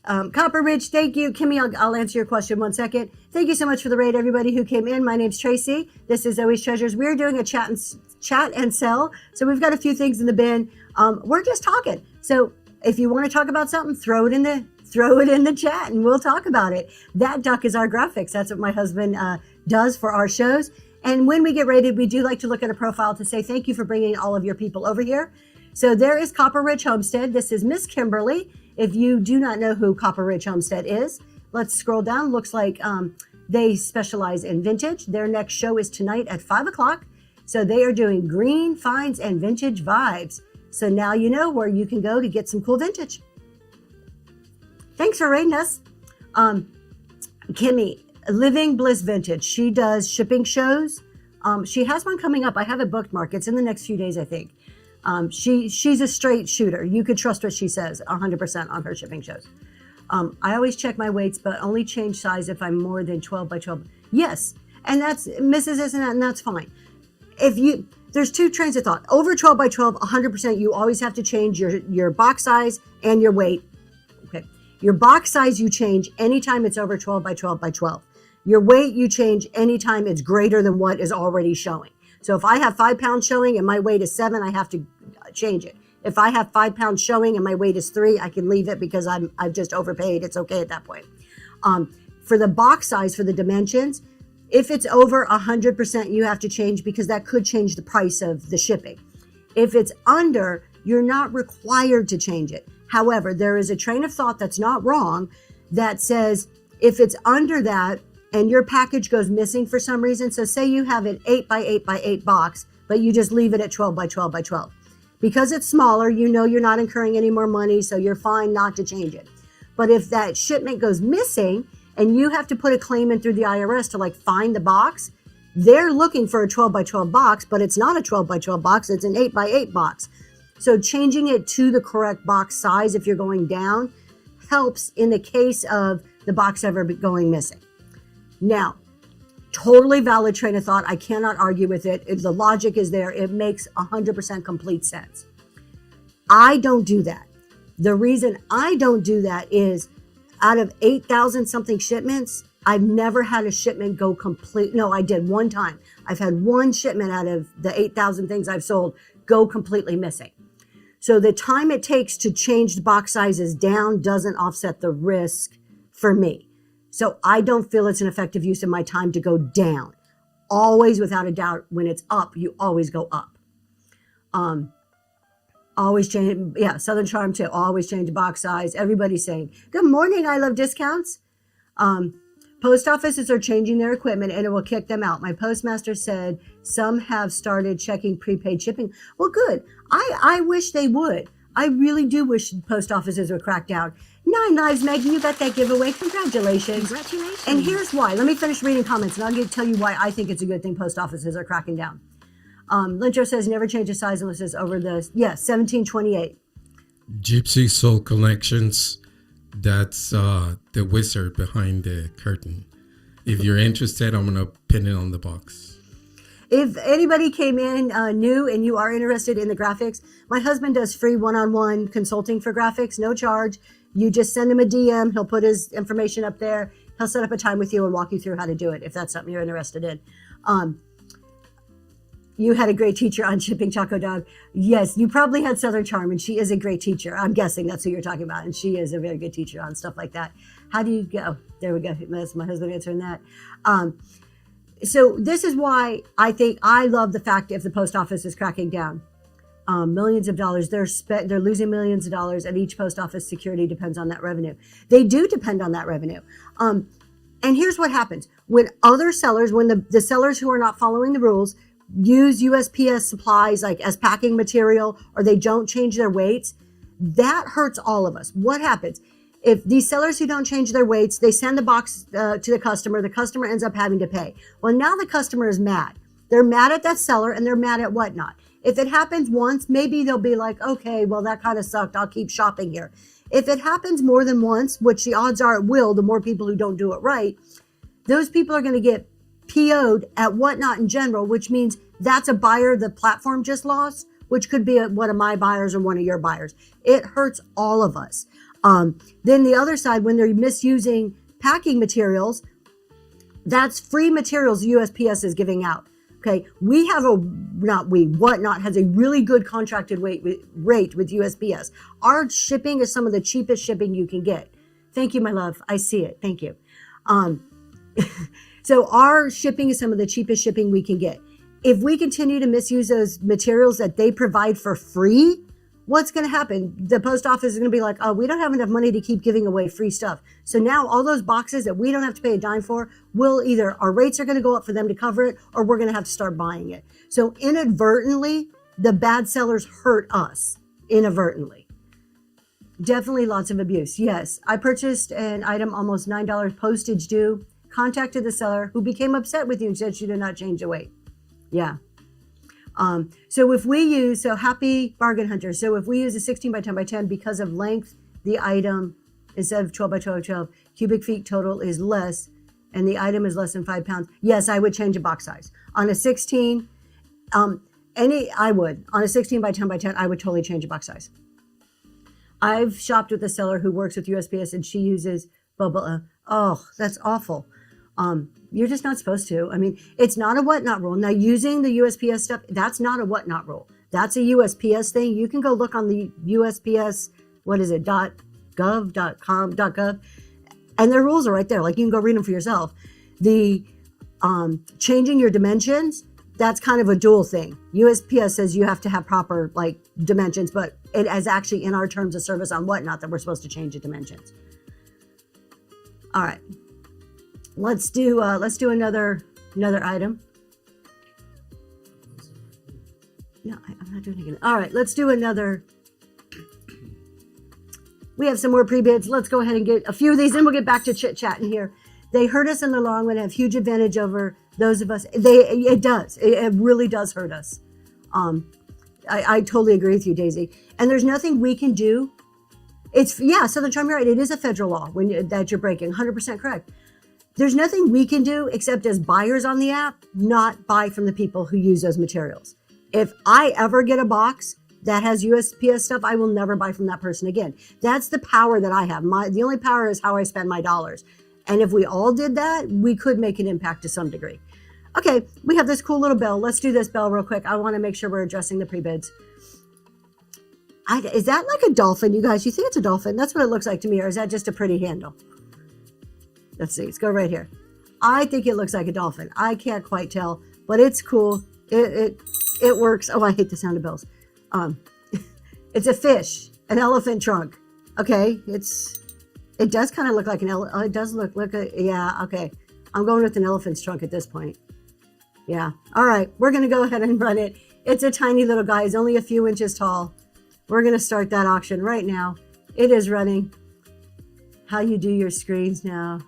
Copper Ridge, thank you. Kimmy, I'll answer your question 1 second. Thank you so much for the raid, everybody who came in. My name's Tracy. This is Zoe's Treasures. We're doing a chat and sell. So we've got a few things in the bin. We're just talking. So if you want to talk about something, throw it in the chat and we'll talk about it. That duck is our graphics. That's what my husband does for our shows. And when we get rated, we do like to look at a profile to say thank you for bringing all of your people over here. So there is Copper Ridge Homestead. This is Miss Kimberly. If you do not know who Copper Ridge Homestead is, let's scroll down. Looks like they specialize in vintage. Their next show is tonight at 5 o'clock. So they are doing green finds and vintage vibes. So now you know where you can go to get some cool vintage. Thanks for rating us. Kimmy, Living Bliss Vintage. She does shipping shows. She has one coming up. I have it booked, Mark. It's in the next few days, I think. She's a straight shooter. You could trust what she says 100% on her shipping shows. I always check my weights, but only change size if I'm more than 12 by 12. Yes, and that's Mrs. Isn't that, and that's fine. There's two trains of thought. Over 12 by 12, 100%, you always have to change your box size and your weight. Okay, your box size you change anytime it's over 12 by 12 by 12. Your weight you change anytime it's greater than what is already showing. So if I have 5 pounds showing and my weight is 7, I have to change it. If I have 5 pounds showing and my weight is 3, I can leave it because I've just overpaid. It's okay at that point. For the box size, for the dimensions, if it's over 100%, you have to change because that could change the price of the shipping. If it's under, you're not required to change it. However, there is a train of thought that's not wrong that says if it's under that and your package goes missing for some reason, so say you have an 8 by 8 by 8 box, but you just leave it at 12 by 12 by 12. Because it's smaller, you know you're not incurring any more money, so you're fine not to change it. But if that shipment goes missing and you have to put a claim in through the IRS to find the box, they're looking for a 12 by 12 box, but it's not a 12 by 12 box, it's an 8 by 8 box. So changing it to the correct box size if you're going down helps in the case of the box ever going missing. Now, totally valid train of thought. I cannot argue with it. If the logic is there, it makes 100% complete sense. I don't do that. The reason I don't do that is out of 8,000 something shipments, I've never had a shipment go complete. No, I did one time. I've had one shipment out of the 8,000 things I've sold go completely missing. So the time it takes to change the box sizes down doesn't offset the risk for me. So I don't feel it's an effective use of my time to go down. Always, without a doubt, when it's up, you always go up. Always change. Yeah, Southern Charm too. Always change the box size. Everybody's saying, good morning, I love discounts. Post offices are changing their equipment and it will kick them out. My postmaster said some have started checking prepaid shipping. Well, good. I wish they would. I really do wish post offices would crack down. 9 Lives, Megan, you got that giveaway. Congratulations. Congratulations. And here's why. Let me finish reading comments and I'll tell you why I think it's a good thing post offices are cracking down. Lincho says never change the size unless it's over the, 1728. Gypsy Soul Collections. That's the wizard behind the curtain. If you're interested, I'm going to pin it on the box. If anybody came in new and you are interested in the graphics, my husband does free one-on-one consulting for graphics, no charge. You just send him a DM. He'll put his information up there. He'll set up a time with you and walk you through how to do it if that's something you're interested in. You had a great teacher on shipping, Choco Dog. Yes, you probably had Southern Charm, and she is a great teacher. I'm guessing that's who you're talking about, and she is a very good teacher on stuff like that. How do you go? There we go. That's my husband answering that. So this is why I love the fact if the post office is cracking down. Millions of dollars, they're losing millions of dollars, and each post office security depends on that revenue. They do depend on that revenue. And here's what happens. When other sellers, when the sellers who are not following the rules use USPS supplies as packing material, or they don't change their weights, that hurts all of us. What happens? If these sellers who don't change their weights, they send the box to the customer ends up having to pay. Well, now the customer is mad. They're mad at that seller and they're mad at whatnot. If it happens once, maybe they'll be like, okay, well, that kind of sucked. I'll keep shopping here. If it happens more than once, which the odds are it will, the more people who don't do it right, those people are going to get PO'd at whatnot in general, which means that's a buyer the platform just lost, which could be one of my buyers or one of your buyers. It hurts all of us. Then the other side, when they're misusing packing materials, that's free materials USPS is giving out. Okay, Whatnot has a really good contracted rate with USPS. Our shipping is some of the cheapest shipping you can get. Thank you, my love. I see it. Thank you. So our shipping is some of the cheapest shipping we can get. If we continue to misuse those materials that they provide for free, what's going to happen? The post office is going to be like, oh, we don't have enough money to keep giving away free stuff. So now all those boxes that we don't have to pay a dime for, will either our rates are going to go up for them to cover it, or we're going to have to start buying it. So inadvertently, the bad sellers hurt us inadvertently. Definitely lots of abuse. Yes, I purchased an item almost $9 postage due, contacted the seller who became upset with you and said she did not change the weight. Yeah. So if we use, so happy bargain hunter. So if we use a 16 by 10 by 10 because of length, the item instead of 12 by 12 by 12, cubic feet total is less and the item is less than 5 pounds. Yes, I would change a box size. On a 16, on a 16 by 10 by 10, I would totally change a box size. I've shopped with a seller who works with USPS and she uses bubble. Oh, that's awful. You're just not supposed to. I mean, it's not a whatnot rule. Now, using the USPS stuff, that's not a whatnot rule. That's a USPS thing. You can go look on the USPS, what is it, .gov, and their rules are right there. Like, you can go read them for yourself. The changing your dimensions, that's kind of a dual thing. USPS says you have to have proper, like, dimensions, but it is actually in our terms of service on whatnot that we're supposed to change the dimensions. All right. Let's do another item. No, I'm not doing it again. All right, let's do another. We have some more pre-bids. Let's go ahead and get a few of these, and we'll get back to chit-chatting here. They hurt us in the long run, have huge advantage over those of us. It does. It really does hurt us. I totally agree with you, Daisy. And there's nothing we can do. Southern Charm, you're right. It is a federal law that you're breaking. 100% correct. There's nothing we can do except as buyers on the app, not buy from the people who use those materials. If I ever get a box that has USPS stuff, I will never buy from that person again. That's the power that I have. The only power is how I spend my dollars. And if we all did that, we could make an impact to some degree. Okay, we have this cool little bell. Let's do this bell real quick. I want to make sure we're addressing the pre-bids. Is that like a dolphin, you guys? You think it's a dolphin? That's what it looks like to me. Or is that just a pretty handle? Let's see. Let's go right here. I think it looks like a dolphin. I can't quite tell, but it's cool. It works. Oh, I hate the sound of bells. It's a fish, an elephant trunk. Okay, it does kind of look like an elephant. Oh, it does look yeah. Okay, I'm going with an elephant's trunk at this point. Yeah. All right, we're gonna go ahead and run it. It's a tiny little guy. He's only a few inches tall. We're gonna start that auction right now. It is running. How you do your screens now?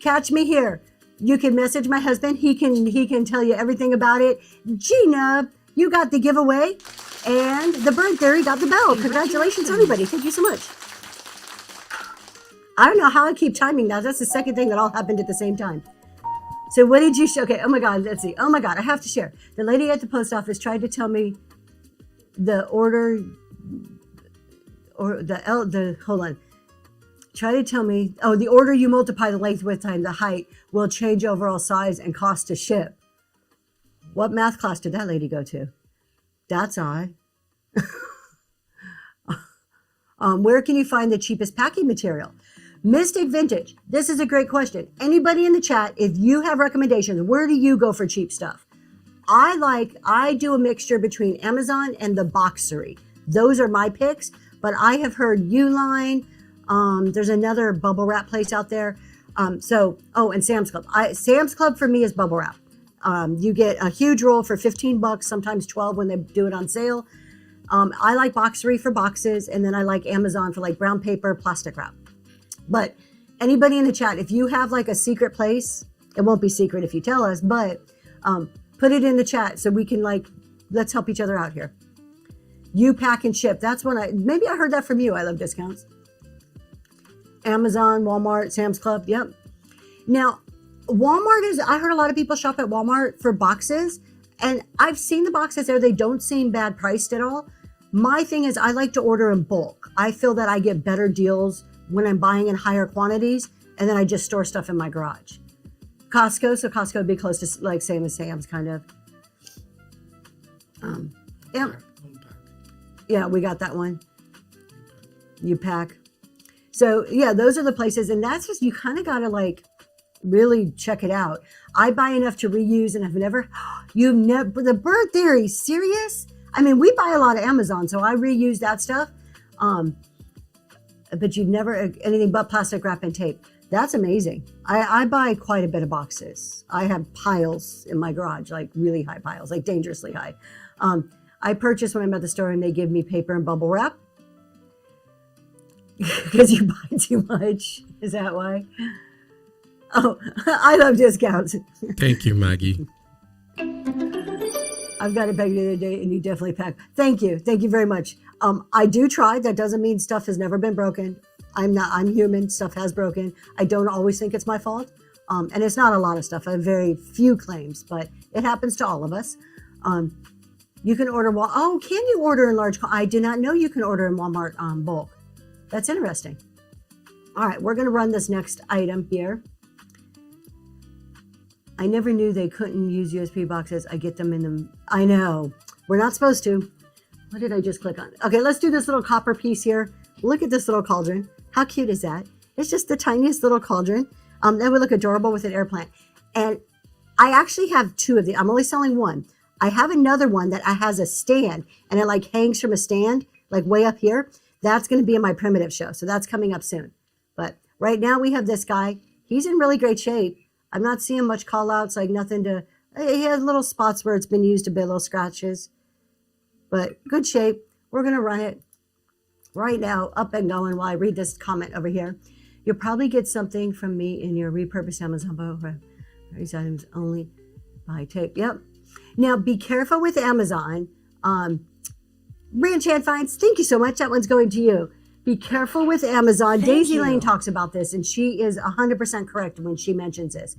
Catch me here. You can message my husband. He can tell you everything about it. Gina, you got the giveaway, and the Bird Theory got the bell. Congratulations, everybody. Thank you so much. I don't know how I keep timing now. That's the second thing that all happened at the same time. So what did you show? Okay, oh my God, let's see. Oh my God, I have to share. The lady at the post office tried to tell me the order, or hold on. Try to tell me, the order you multiply the length, width, times the height will change overall size and cost to ship. What math class did that lady go to? That's odd. Where can you find the cheapest packing material? Mystic Vintage. This is a great question. Anybody in the chat, if you have recommendations, where do you go for cheap stuff? I do a mixture between Amazon and the Boxery. Those are my picks, but I have heard Uline. There's another bubble wrap place out there. And Sam's Club. Sam's Club for me is bubble wrap. You get a huge roll for $15, sometimes 12 when they do it on sale. I like Boxery for boxes, and then I like Amazon for like brown paper, plastic wrap. But anybody in the chat, if you have like a secret place, it won't be secret if you tell us, but put it in the chat so we can let's help each other out here. You pack and ship. That's when maybe I heard that from you. I love discounts. Amazon, Walmart, Sam's Club. Yep. Now, Walmart I heard a lot of people shop at Walmart for boxes, and I've seen the boxes there. They don't seem bad priced at all. My thing is I like to order in bulk. I feel that I get better deals when I'm buying in higher quantities, and then I just store stuff in my garage. Costco, so Costco would be close to like same as Sam's kind of. Yeah, we got that one. You pack. So yeah, those are the places, and that's just, you kind of got to like really check it out. I buy enough to reuse, and I've never, you've never, the Bird Theory, serious? I mean, we buy a lot of Amazon, so I reuse that stuff. But you've never anything but plastic wrap and tape. That's amazing. I buy quite a bit of boxes. I have piles in my garage, like really high piles, like dangerously high. I purchase when I'm at the store and they give me paper and bubble wrap because you buy too much. Is that why? Oh, I love discounts. Thank you, Maggie. I've got it back the other day and you definitely pack. Thank you. Thank you very much. I do try. That doesn't mean stuff has never been broken. I'm human. Stuff has broken. I don't always think it's my fault. And it's not a lot of stuff. I have very few claims, but it happens to all of us. You can order, can you order in large? I did not know you can order in Walmart bulk. That's interesting. All right, we're going to run this next item here. I never knew they couldn't use USB boxes. I get them in them. I know. We're not supposed to. What did I just click on? Okay, let's do this little copper piece here. Look at this little cauldron. How cute is that? It's just the tiniest little cauldron. That would look adorable with an air plant. And I actually have two of these. I'm only selling one. I have another one that has a stand and it like hangs from a stand, like way up here. That's going to be in my primitive show. So that's coming up soon. But right now we have this guy. He's in really great shape. I'm not seeing much call outs, like nothing to, he has little spots where it's been used a bit, little scratches, but good shape. We're going to run it right now, up and going while I read this comment over here. You'll probably get something from me in your repurposed Amazon book. These items only by tape. Yep. Now be careful with Amazon. Ranch Hand Finds, thank you so much. That one's going to you. Be careful with Amazon. Daisy Lane talks about this, and she is 100% correct when she mentions this.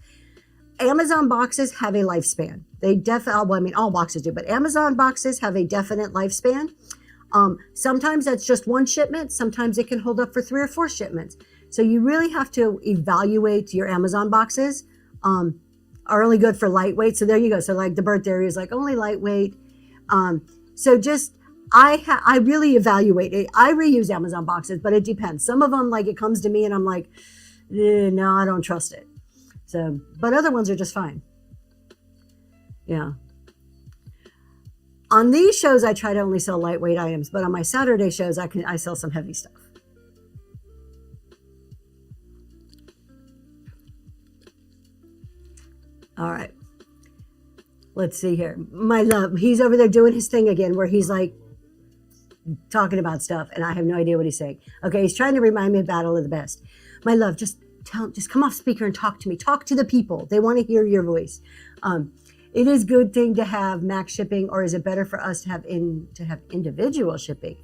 Amazon boxes have a lifespan. They definitely, well, I mean, all boxes do, but Amazon boxes have a definite lifespan. Sometimes that's just one shipment. Sometimes it can hold up for 3 or 4 shipments. So you really have to evaluate your Amazon boxes. Are only good for lightweight. So there you go. So like the Bird Theory is like only lightweight. So just, I really evaluate it. I reuse Amazon boxes, but it depends. Some of them, like it comes to me and I'm like, no, I don't trust it. So, but other ones are just fine. Yeah. On these shows, I try to only sell lightweight items, but on my Saturday shows, I sell some heavy stuff. All right. Let's see here. My love, he's over there doing his thing again where he's like talking about stuff and I have no idea what he's saying. Okay, he's trying to remind me of Battle of the Best. My love, just come off speaker and talk to me. Talk to the people. They want to hear your voice. It is a good thing to have max shipping, or is it better for us to have individual shipping?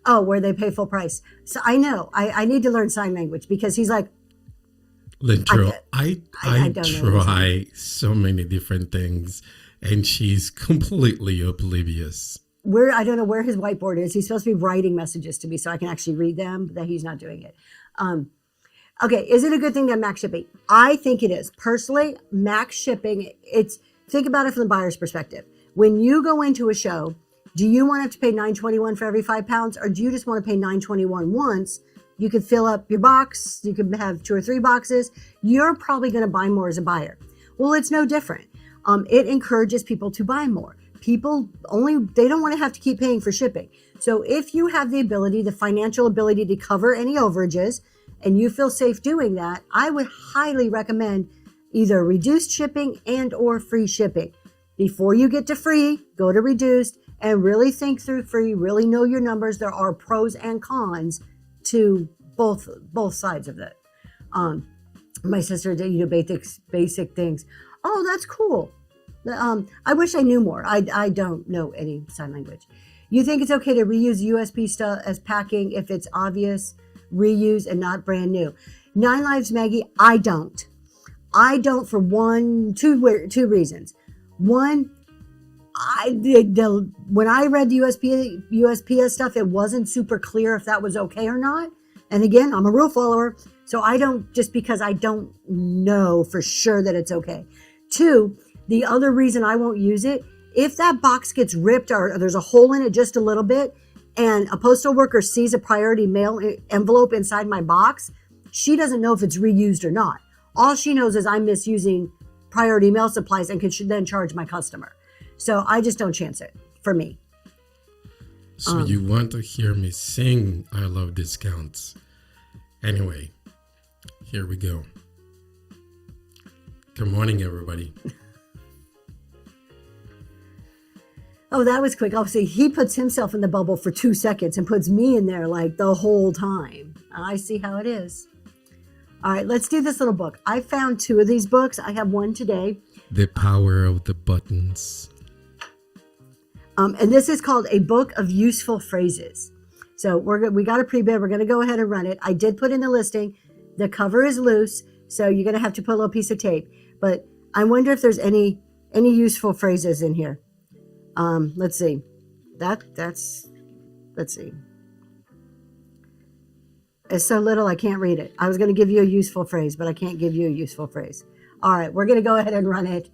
Oh, where they pay full price. So I know I need to learn sign language because he's like, Lintro, I don't know try so many different things and she's completely oblivious. I don't know where his whiteboard is. He's supposed to be writing messages to me so I can actually read them, but he's not doing it. Okay, is it a good thing to have max shipping? I think it is. Personally, max shipping, think about it from the buyer's perspective. When you go into a show, do you want to have to pay $9.21 for every 5 pounds, or do you just want to pay $9.21 once? You could fill up your box. You could have 2 or 3 boxes. You're probably going to buy more as a buyer. Well, it's no different. It encourages people to buy more. They don't want to have to keep paying for shipping. So if you have the ability, the financial ability to cover any overages, and you feel safe doing that, I would highly recommend either reduced shipping and or free shipping. Before you get to free, go to reduced and really think through free, really know your numbers. There are pros and cons to both sides of that. My sister did, basic things. Oh, that's cool. I wish I knew more. I don't know any sign language. You think it's okay to reuse USB stuff as packing if it's obvious reuse and not brand new? 9 Lives Maggie, I don't for two reasons. One, when I read the USPS stuff, it wasn't super clear if that was okay or not. And again, I'm a rule follower, so I don't, just because I don't know for sure that it's okay. 2, the other reason I won't use it, if that box gets ripped or there's a hole in it just a little bit, and a postal worker sees a priority mail envelope inside my box, she doesn't know if it's reused or not. All she knows is I'm misusing priority mail supplies and should then charge my customer. So I just don't chance it for me. So you want to hear me sing I Love Discounts. Anyway, here we go. Good morning, everybody. Oh, that was quick. Obviously, he puts himself in the bubble for 2 seconds and puts me in there like the whole time. I see how it is. All right, let's do this little book. I found 2 of these books. I have one today. The Power of the Buttons. And this is called A Book of Useful Phrases. So we got a pre-bid. We're going to go ahead and run it. I did put in the listing. The cover is loose, so you're going to have to put a little piece of tape. But I wonder if there's any useful phrases in here. Let's see. Let's see. It's so little I can't read it. I was going to give you a useful phrase, but I can't give you a useful phrase. All right, we're going to go ahead and run it.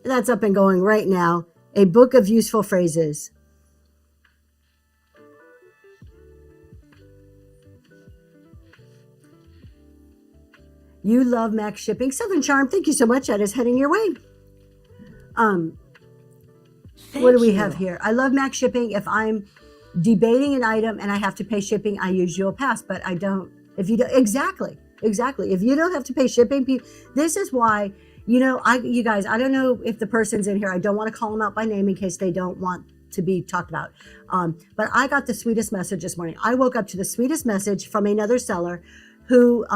That's up and going right now. A Book of Useful Phrases. You love Max Shipping. Southern Charm, thank you so much. That is heading your way. What do we have here? I love Max Shipping. If I'm debating an item and I have to pay shipping, I use You'll Pass, but I don't. If you don't, exactly. If you don't have to pay shipping, this is why, you guys, I don't know if the person's in here. I don't want to call them out by name in case they don't want to be talked about. But I got the sweetest message this morning. I woke up to the sweetest message from another seller who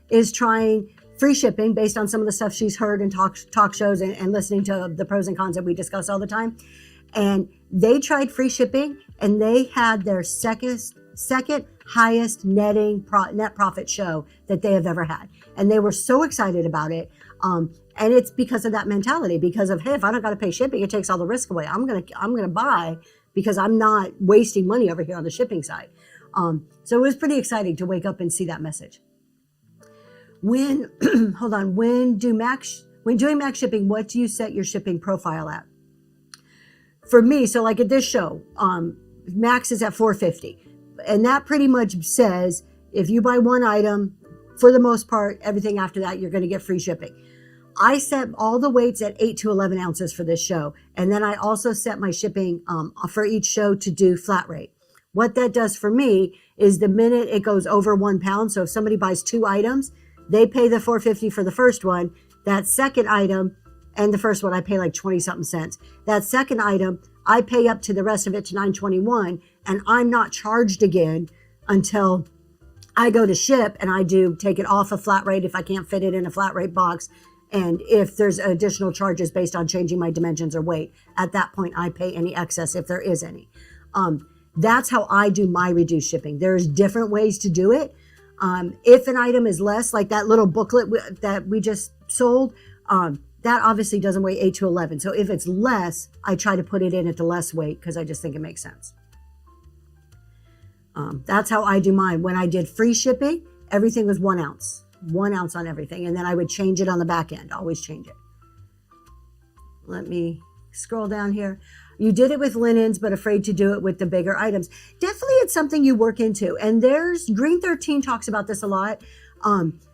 is trying free shipping based on some of the stuff she's heard in talk shows and listening to the pros and cons that we discuss all the time. And they tried free shipping and they had their second highest net profit show that they have ever had. And they were so excited about it. And it's because of that mentality, because of, hey, if I don't got to pay shipping, it takes all the risk away. I'm going to buy because I'm not wasting money over here on the shipping side. So it was pretty exciting to wake up and see that message. When doing Max Shipping, what do you set your shipping profile at? For me, so like at this show, Max is at $4.50, and that pretty much says if you buy one item, for the most part, everything after that you're going to get free shipping. I set all the weights at 8 to 11 ounces for this show, and then I also set my shipping for each show to do flat rate. What that does for me is the minute it goes over 1 pound, so if somebody buys 2 items, they pay the $4.50 for the first one. That second item, and the first one I pay like 20 something cents. That second item, I pay up to the rest of it to $9.21, and I'm not charged again until I go to ship, and I do take it off a flat rate if I can't fit it in a flat rate box. And if there's additional charges based on changing my dimensions or weight, at that point I pay any excess if there is any. That's how I do my reduced shipping. There's different ways to do it. If an item is less, like that little booklet that we just sold, that obviously doesn't weigh 8 to 11. So if it's less, I try to put it in at the less weight because I just think it makes sense. That's how I do mine. When I did free shipping, everything was 1 ounce. 1 ounce on everything. And then I would change it on the back end. Always change it. Let me scroll down here. You did it with linens, but afraid to do it with the bigger items. Definitely it's something you work into. And there's Green 13 talks about this a lot.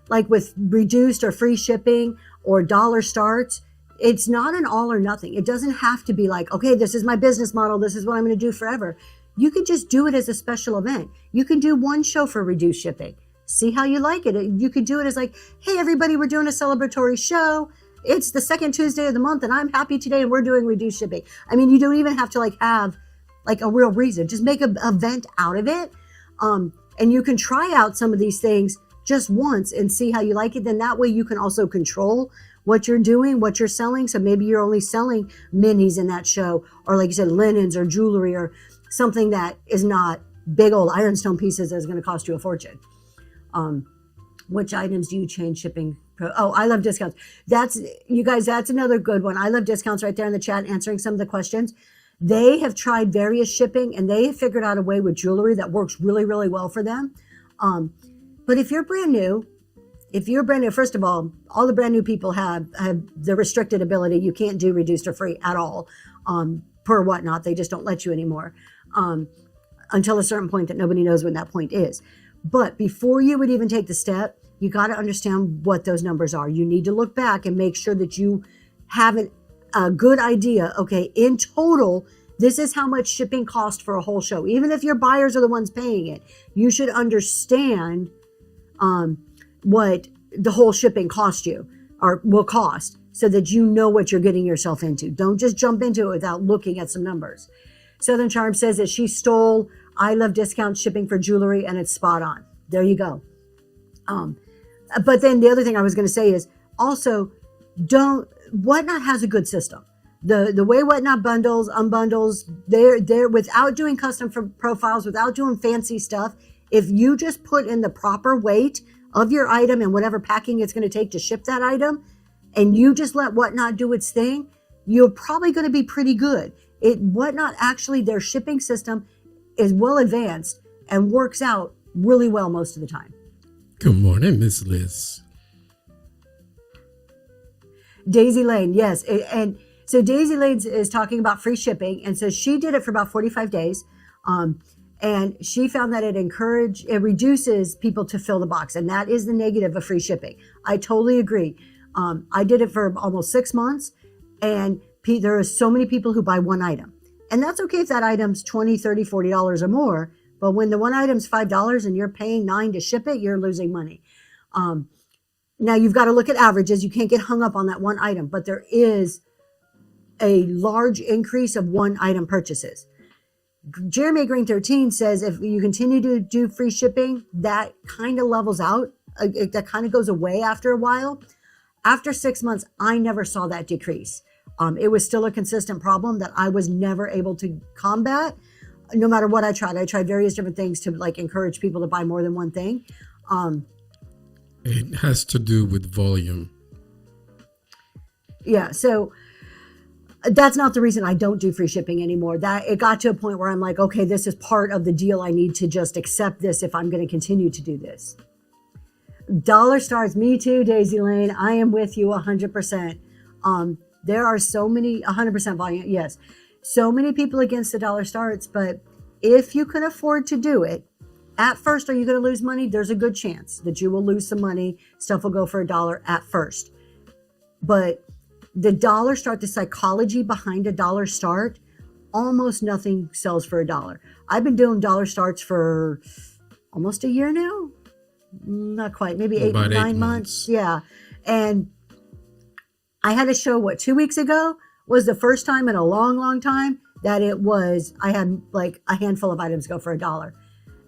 Like with reduced or free shipping or dollar starts, it's not an all or nothing. It doesn't have to be like, okay, this is my business model. This is what I'm going to do forever. You can just do it as a special event. You can do one show for reduced shipping. See how you like it. You could do it as like, hey, everybody, we're doing a celebratory show. It's the second Tuesday of the month and I'm happy today and we're doing reduced shipping. I mean, you don't even have to have a real reason. Just make an event out of it. And you can try out some of these things just once and see how you like it. Then that way you can also control what you're doing, what you're selling. So maybe you're only selling minis in that show, or like you said, linens or jewelry or something that is not big old ironstone pieces that's going to cost you a fortune. Which items do you change shipping? Oh, I love discounts. That's another good one. I love discounts right there in the chat, answering some of the questions. They have tried various shipping and they have figured out a way with jewelry that works really, really well for them. But if you're brand new, first of all the brand new people have the restricted ability. You can't do reduced or free at all. per whatnot. They just don't let you anymore until a certain point that nobody knows when that point is. But before you would even take the step, you got to understand what those numbers are. You need to look back and make sure that you have a good idea. Okay, in total, this is how much shipping cost for a whole show. Even if your buyers are the ones paying it, you should understand what the whole shipping cost you or will cost, so that you know what you're getting yourself into. Don't just jump into it without looking at some numbers. Southern Charm says that she stole I Love Discount shipping for jewelry, and it's spot on. There you go. But then the other thing I was going to say is also, Whatnot has a good system. The way Whatnot bundles, unbundles, they're without doing custom profiles, without doing fancy stuff. If you just put in the proper weight of your item and whatever packing it's going to take to ship that item, and you just let Whatnot do its thing, you're probably going to be pretty good. Whatnot, actually, their shipping system is well advanced and works out really well most of the time. Good morning, Miss Liz. Daisy Lane, yes. And so Daisy Lane is talking about free shipping. And so she did it for about 45 days. And she found that it reduces people to fill the box. And that is the negative of free shipping. I totally agree. I did it for almost 6 months. And there are so many people who buy one item. And that's okay if that item's $20, $30, $40 or more. But when the one item's $5 and you're paying $9 to ship it, you're losing money. Now you've got to look at averages. You can't get hung up on that one item, but there is a large increase of one item purchases. Jeremy Green 13 says if you continue to do free shipping, that kind of levels out. That kind of goes away after a while. After 6 months, I never saw that decrease. It was still a consistent problem that I was never able to combat. No matter what I tried various different things to encourage people to buy more than one thing. It has to do with volume. Yeah, so that's not the reason I don't do free shipping anymore. That it got to a point where I'm like, okay, this is part of the deal. I need to just accept this if I'm going to continue to do this. Dollar stars, me too, Daisy Lane. I am with you 100%. There are so many, 100% volume, yes. So many people against the dollar starts, but if you can afford to do it, at first, are you going to lose money? There's a good chance that you will lose some money. Stuff will go for $1 at first. But the dollar start, the psychology behind a dollar start, almost nothing sells for $1. I've been doing dollar starts for almost a year now. Not quite, maybe About 9 months. Yeah. And I had a show, 2 weeks ago was the first time in a long, long time that I had a handful of items go for $1.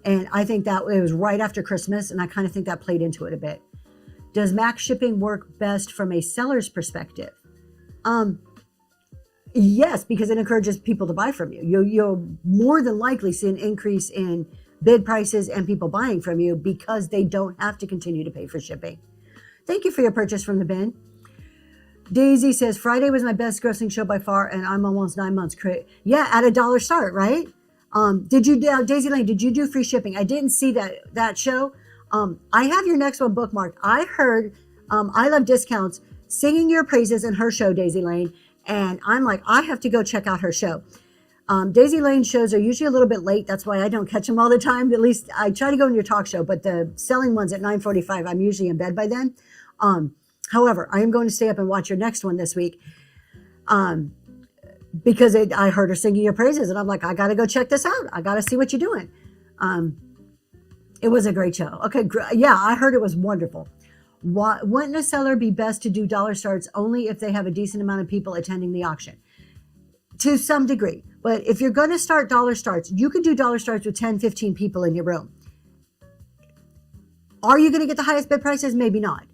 And I think that it was right after Christmas. And I kind of think that played into it a bit. Does max shipping work best from a seller's perspective? Yes, because it encourages people to buy from you. You'll more than likely see an increase in bid prices and people buying from you because they don't have to continue to pay for shipping. Thank you for your purchase from the bin. Daisy says, Friday was my best grossing show by far, and I'm almost 9 months. Yeah, at $1 start, right? Daisy Lane, did you do free shipping? I didn't see that show. I have your next one bookmarked. I heard I Love Discounts singing your praises in her show, Daisy Lane, and I'm like, I have to go check out her show. Daisy Lane shows are usually a little bit late. That's why I don't catch them all the time. At least I try to go in your talk show, but the selling ones at 9:45, I'm usually in bed by then. However, I am going to stay up and watch your next one this week because I heard her singing your praises, and I'm like, I got to go check this out. I got to see what you're doing. It was a great show. Okay, yeah, I heard it was wonderful. Wouldn't a seller be best to do dollar starts only if they have a decent amount of people attending the auction? To some degree. But if you're going to start dollar starts, you could do dollar starts with 10, 15 people in your room. Are you going to get the highest bid prices? Maybe not.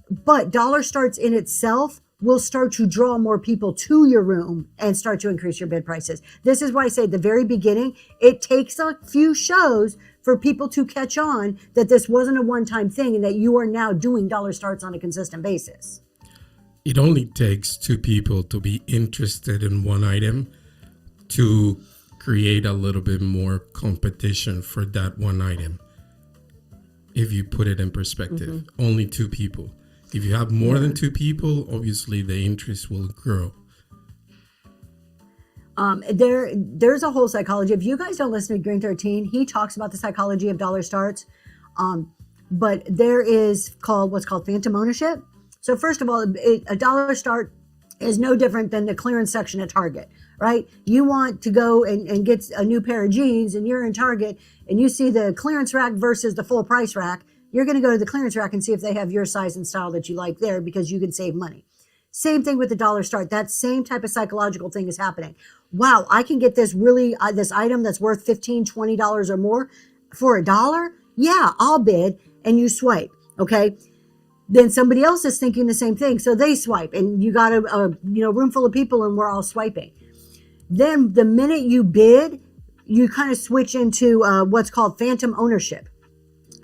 But dollar starts in itself will start to draw more people to your room and start to increase your bid prices. This is why I say at the very beginning, it takes a few shows for people to catch on that this wasn't a one-time thing and that you are now doing dollar starts on a consistent basis. It only takes 2 people to be interested in one item to create a little bit more competition for that one item. If you put it in perspective, only 2 people. If you have more than 2 people, obviously the interest will grow. There's a whole psychology. If you guys don't listen to Green 13, he talks about the psychology of dollar starts. But there is what's called phantom ownership. So first of all, a dollar start is no different than the clearance section at Target, right? You want to go and get a new pair of jeans, and you're in Target and you see the clearance rack versus the full price rack. You're going to go to the clearance rack and see if they have your size and style that you like there, because you can save money. Same thing with the dollar start. That same type of psychological thing is happening. Wow, I can get this this item that's worth $15, $20 or more for $1. Yeah, I'll bid, and you swipe. Okay. Then somebody else is thinking the same thing, so they swipe, and you got a room full of people, and we're all swiping. Then the minute you bid, you kind of switch into what's called phantom ownership.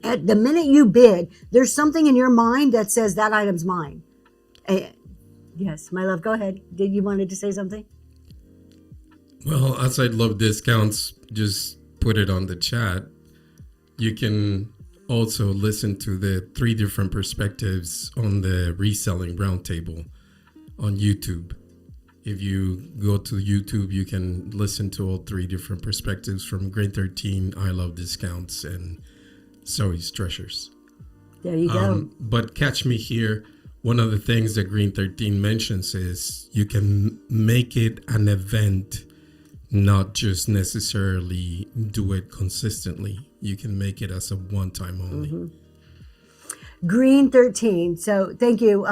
At the minute you bid, there's something in your mind that says that item's mine. Yes, my love, go ahead. Did you wanted to say something? Well, outside love discounts, just put it on the chat. You can also listen to the 3 different perspectives on the reselling roundtable on YouTube. If you go to YouTube, you can listen to all 3 different perspectives from Green 13, I Love Discounts, and Zoe's Treasures. There you go. But catch me here. One of the things that Green 13 mentions is you can make it an event, not just necessarily do it consistently. You can make it as a one-time only. Mm-hmm. Green 13. So thank you,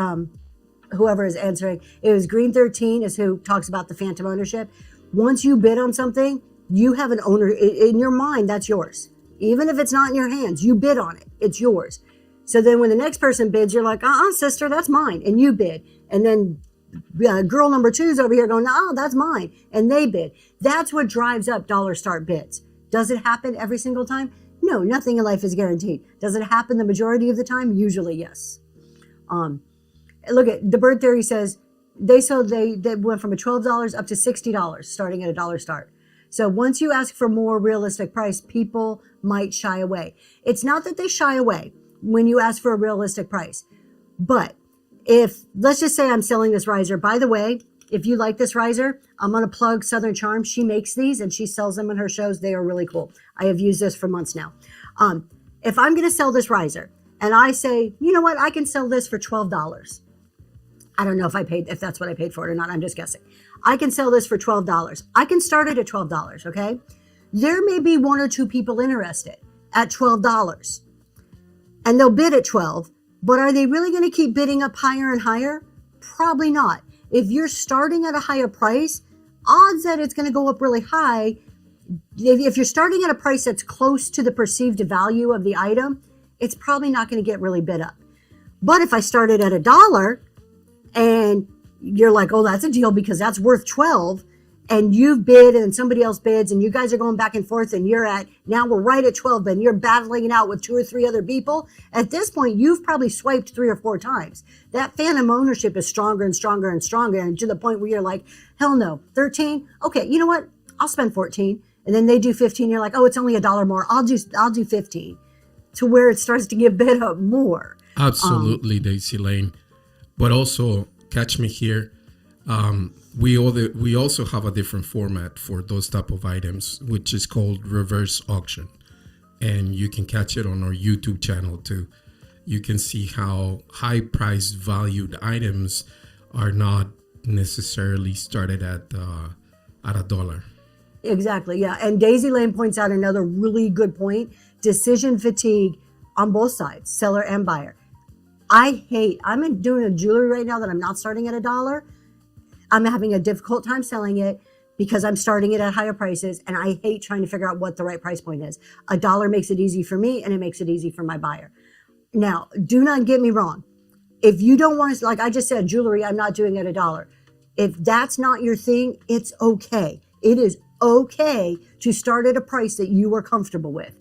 whoever is answering. It was Green 13 is who talks about the phantom ownership. Once you bid on something, you have an owner in your mind. That's yours. Even if it's not in your hands, you bid on it. It's yours. So then when the next person bids, you're like, sister, that's mine. And you bid. And then girl number 2 is over here going, that's mine. And they bid. That's what drives up dollar start bids. Does it happen every single time? No, nothing in life is guaranteed. Does it happen the majority of the time? Usually, yes. Look at the Bird Theory says they went from $12 up to $60 starting at a dollar start. So once you ask for more realistic price, people might shy away. It's not that they shy away when you ask for a realistic price, but let's just say I'm selling this riser. By the way, if you like this riser, I'm going to plug Southern Charm. She makes these and she sells them in her shows. They are really cool. I have used this for months now. If I'm going to sell this riser and I say, you know what, I can sell this for $12. I don't know if that's what I paid for it or not. I'm just guessing. I can sell this for $12. I can start it at $12. Okay. There may be 1 or 2 people interested at $12 and they'll bid at 12, but are they really going to keep bidding up higher and higher? Probably not. If you're starting at a higher price, odds that it's going to go up really high. If you're starting at a price that's close to the perceived value of the item, it's probably not going to get really bid up. But if I started at $1 and you're like, oh, that's a deal because that's worth 12, and you've bid and somebody else bids and you guys are going back and forth and now we're right at 12 and you're battling it out with 2 or 3 other people. At this point, you've probably swiped 3 or 4 times. That phantom ownership is stronger and stronger and stronger, and to the point where you're like, hell no, 13. Okay. You know what? I'll spend 14. And then they do 15. You're like, oh, it's only $1 more. I'll do 15, to where it starts to get bid up more. Absolutely, Daisy Lane. But also, catch me here. We also have a different format for those type of items, which is called reverse auction, and you can catch it on our YouTube channel too. You can see how high price valued items are not necessarily started at $1. Exactly. Yeah. And Daisy Lane points out another really good point: decision fatigue on both sides, seller and buyer. I'm doing a jewelry right now that I'm not starting at $1. I'm having a difficult time selling it because I'm starting it at higher prices, and I hate trying to figure out what the right price point is. $1 makes it easy for me, and it makes it easy for my buyer. Now, do not get me wrong. If you don't want to, like I just said, jewelry, I'm not doing at $1. If that's not your thing, it's okay. It is okay to start at a price that you are comfortable with.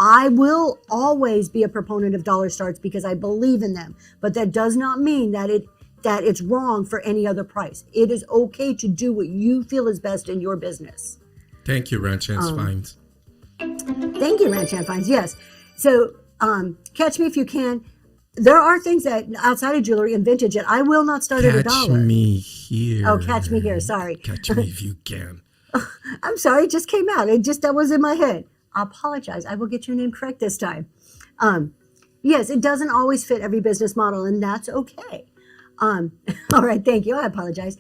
I will always be a proponent of dollar starts because I believe in them, but that does not mean that it's wrong for any other price. It is okay to do what you feel is best in your business. Thank you, Ranch and Finds. Thank you, Ranch and Finds. Yes. So catch me if you can. There are things that outside of jewelry and vintage that I will not start at $1. Catch me here. Oh, catch me here. Sorry. Catch me if you can. I'm sorry, it just came out. That was in my head. I apologize. I will get your name correct this time. Yes, it doesn't always fit every business model, and that's okay. All right, thank you. I apologize.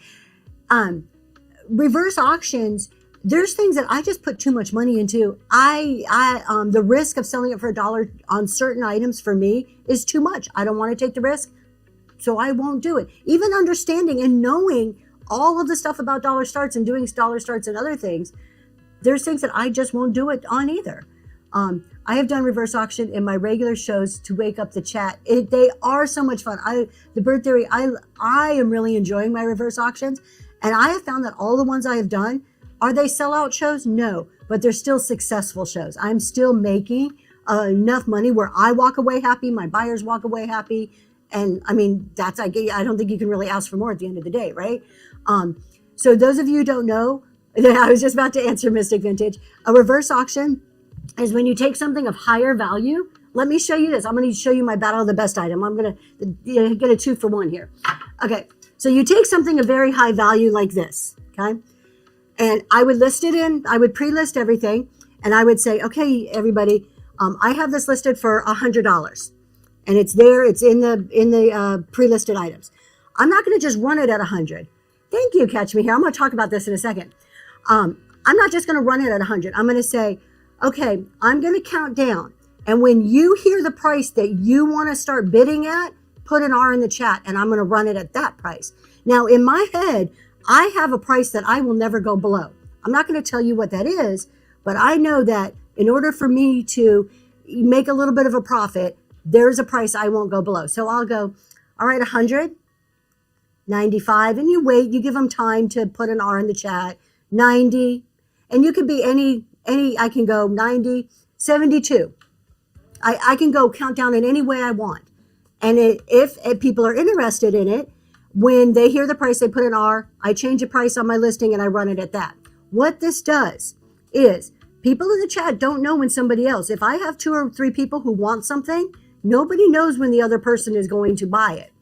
Reverse auctions, there's things that I just put too much money into. The risk of selling it for $1 on certain items for me is too much. I don't want to take the risk, so I won't do it. Even understanding and knowing all of the stuff about dollar starts and doing dollar starts and other things, there's things that I just won't do it on either. I have done reverse auction in my regular shows to wake up the chat. They are so much fun. The Bird Theory, I am really enjoying my reverse auctions, and I have found that all the ones I have done, are they sellout shows? No, but they're still successful shows. I'm still making enough money where I walk away happy, my buyers walk away happy, and I mean I don't think you can really ask for more at the end of the day, right? So those of you who don't know, I was just about to answer Mystic Vintage. A reverse auction is when you take something of higher value. Let me show you this. I'm going to show you my Battle of the Best item. I'm going to get a 2-for-1 here. Okay, so you take something of very high value like this, okay? And I would list it I would pre-list everything, and I would say, okay, everybody, I have this listed for $100, and it's there. It's in the pre-listed items. I'm not going to just run it at 100. Thank you, Catch Me Here. I'm going to talk about this in a second. I'm not just going to run it at 100. I'm going to say, okay, I'm going to count down. And when you hear the price that you want to start bidding at, put an R in the chat, and I'm going to run it at that price. Now, in my head, I have a price that I will never go below. I'm not going to tell you what that is, but I know that in order for me to make a little bit of a profit, there's a price I won't go below. So I'll go, all right, 100, 95, and you wait. You give them time to put an R in the chat, 90, and you could be any, I can go 90, 72. I can go count down in any way I want. And if people are interested in it, when they hear the price, they put an R, I change the price on my listing and I run it at that. What this does is people in the chat don't know when somebody else, if I have 2 or 3 people who want something, nobody knows when the other person is going to buy it.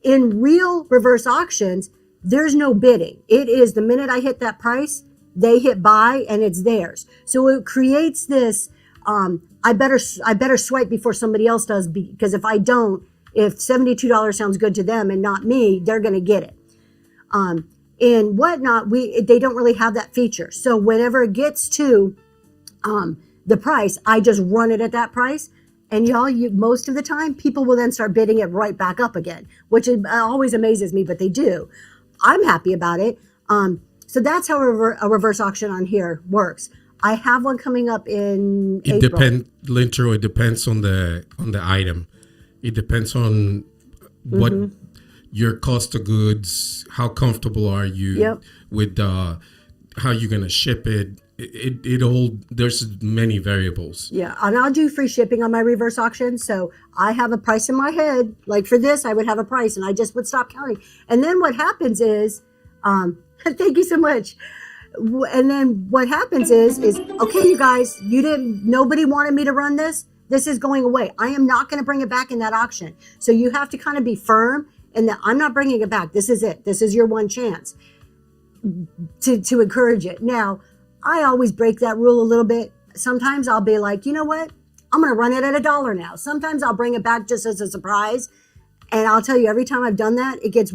In real reverse auctions, there's no bidding. It is the minute I hit that price, they hit buy and it's theirs. So it creates this, I better swipe before somebody else does, because if I don't, if $72 sounds good to them and not me, they're going to get it. In Whatnot, they don't really have that feature. So whenever it gets to the price, I just run it at that price. And most of the time, people will then start bidding it right back up again, which always amazes me, but they do. I'm happy about it. So that's how a reverse auction on here works. I have one coming up in April. It depends on the item. It depends on what your cost of goods, how comfortable are you with how you're going to ship it. It all, there's many variables. Yeah, and I'll do free shipping on my reverse auction. So I have a price in my head. Like for this, I would have a price and I just would stop counting. And then what happens is, thank you so much. And then what happens is, okay, you guys, nobody wanted me to run this. This is going away. I am not going to bring it back in that auction. So you have to kind of be firm in that I'm not bringing it back. This is it. This is your one chance to encourage it. Now, I always break that rule a little bit. Sometimes I'll be like, you know what? I'm going to run it at $1 now. Sometimes I'll bring it back just as a surprise. And I'll tell you, every time I've done that, it gets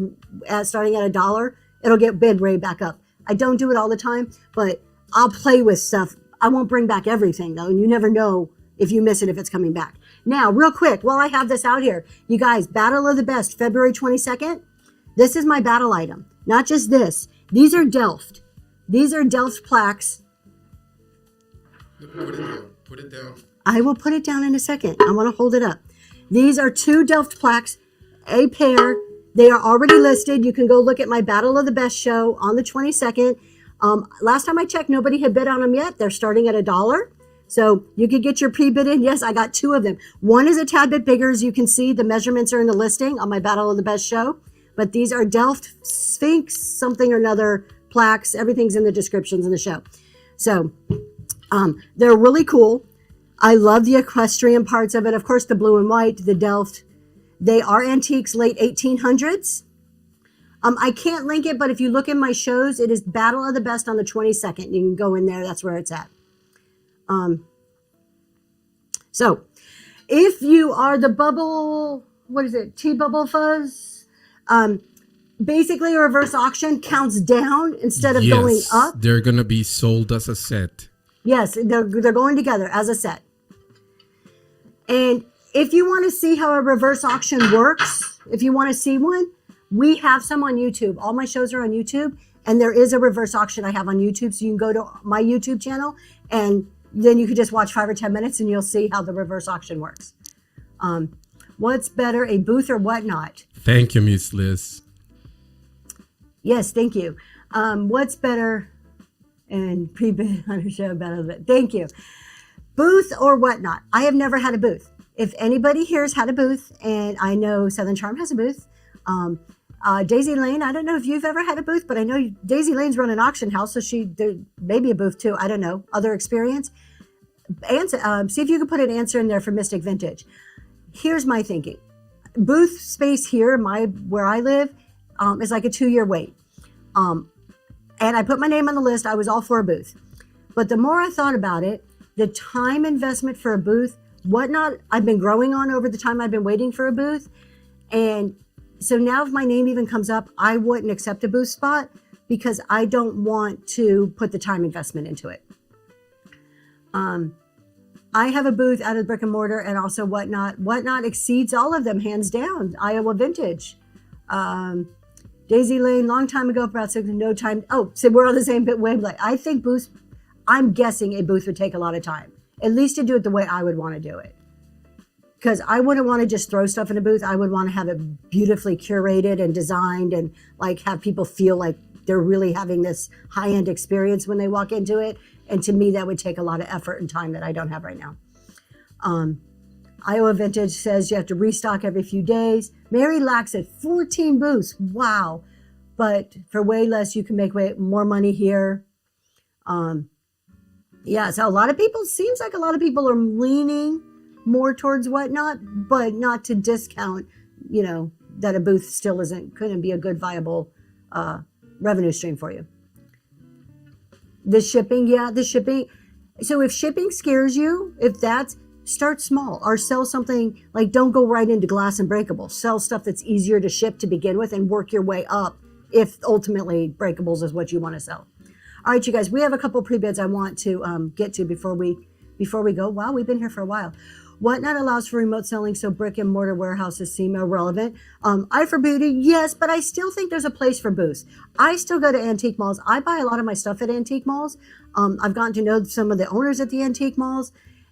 starting at $1. It'll get bid right back up. I don't do it all the time, but I'll play with stuff. I won't bring back everything though. And you never know if you miss it, if it's coming back. Now, real quick, while I have this out here, you guys, Battle of the Best, February 22nd. This is my battle item. Not just this. These are Delft. These are Delft plaques. Put it down. Put it down. I will put it down in a second. I want to hold it up. These are 2 Delft plaques, a pair. They are already listed. You can go look at my Battle of the Best show on the 22nd. Last time I checked, nobody had bid on them yet. They're starting at $1. So you could get your pre-bid in. Yes, I got 2 of them. One is a tad bit bigger. As you can see, the measurements are in the listing on my Battle of the Best show. But these are Delft Sphinx something or another plaques. Everything's in the descriptions in the show. So they're really cool. I love the equestrian parts of it. Of course, the blue and white, the Delft. They are antiques, late 1800s. I can't link it, but if you look in my shows, it is Battle of the Best on the 22nd. You can go in there. That's where it's at. So if you are the bubble, what is it? T-Bubble Fuzz. Basically a reverse auction counts down instead of going up. They're going to be sold as a set. Yes, they're going together as a set. And if you want to see how a reverse auction works, if you want to see one, we have some on YouTube. All my shows are on YouTube, and there is a reverse auction I have on YouTube. So you can go to my YouTube channel, and then you could just watch 5 or 10 minutes, and you'll see how the reverse auction works. What's better, a booth or whatnot? Thank you, Miss Liz. Yes, thank you. What's better, and pre-bid on a show better than, thank you. Booth or whatnot? I have never had a booth. If anybody here has had a booth, and I know Southern Charm has a booth, Daisy Lane, I don't know if you've ever had a booth, but I know Daisy Lane's run an auction house, so there may be a booth too. I don't know. Other experience? Answer, see if you can put an answer in there for Mystic Vintage. Here's my thinking. Booth space here, where I live, is like a 2-year wait. And I put my name on the list. I was all for a booth. But the more I thought about it, the time investment for a booth, whatnot, I've been growing on over the time I've been waiting for a booth. And so now if my name even comes up, I wouldn't accept a booth spot because I don't want to put the time investment into it. I have a booth out of brick and mortar and also whatnot. Whatnot exceeds all of them, hands down. Iowa Vintage. Daisy Lane, long time ago, about 6, no time. Oh, so we're on the same wavelength. I think booths, I'm guessing a booth would take a lot of time, at least to do it the way I would want to do it. Because I wouldn't want to just throw stuff in a booth. I would want to have it beautifully curated and designed and like have people feel like they're really having this high-end experience when they walk into it. And to me, that would take a lot of effort and time that I don't have right now. Iowa Vintage says you have to restock every few days. Mary Lax at 14 booths. Wow. But for way less, you can make way more money here. Yeah, so a lot of people, seems like a lot of people are leaning more towards whatnot, but not to discount, that a booth still couldn't be a good viable revenue stream for you. The shipping. So if shipping scares you, start small or sell something like, don't go right into glass and breakable. Sell stuff that's easier to ship to begin with and work your way up if ultimately breakables is what you want to sell. All right, you guys, we have a couple pre-bids I want to get to before we go. Wow, we've been here for a while. Whatnot allows for remote selling, so brick and mortar warehouses seem irrelevant. I for beauty, yes, but I still think there's a place for booths. I still go to antique malls. I buy a lot of my stuff at antique malls. I've gotten to know some of the owners at the antique malls,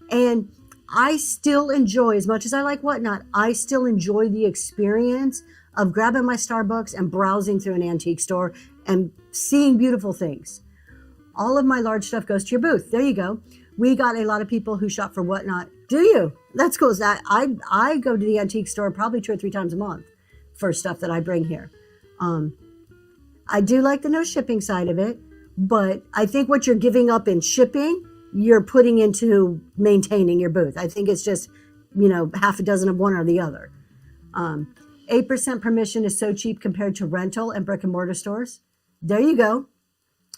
and I still enjoy, as much as I like Whatnot, I still enjoy the experience of grabbing my Starbucks and browsing through an antique store and seeing beautiful things. All of my large stuff goes to your booth. There you go. We got a lot of people who shop for Whatnot. Do you? That's cool. I go to the antique store probably 2 or 3 times a month for stuff that I bring here. I do like the no shipping side of it, but I think what you're giving up in shipping, you're putting into maintaining your booth. I think it's just, half a dozen of one or the other. 8% permission is so cheap compared to rental and brick and mortar stores. There you go.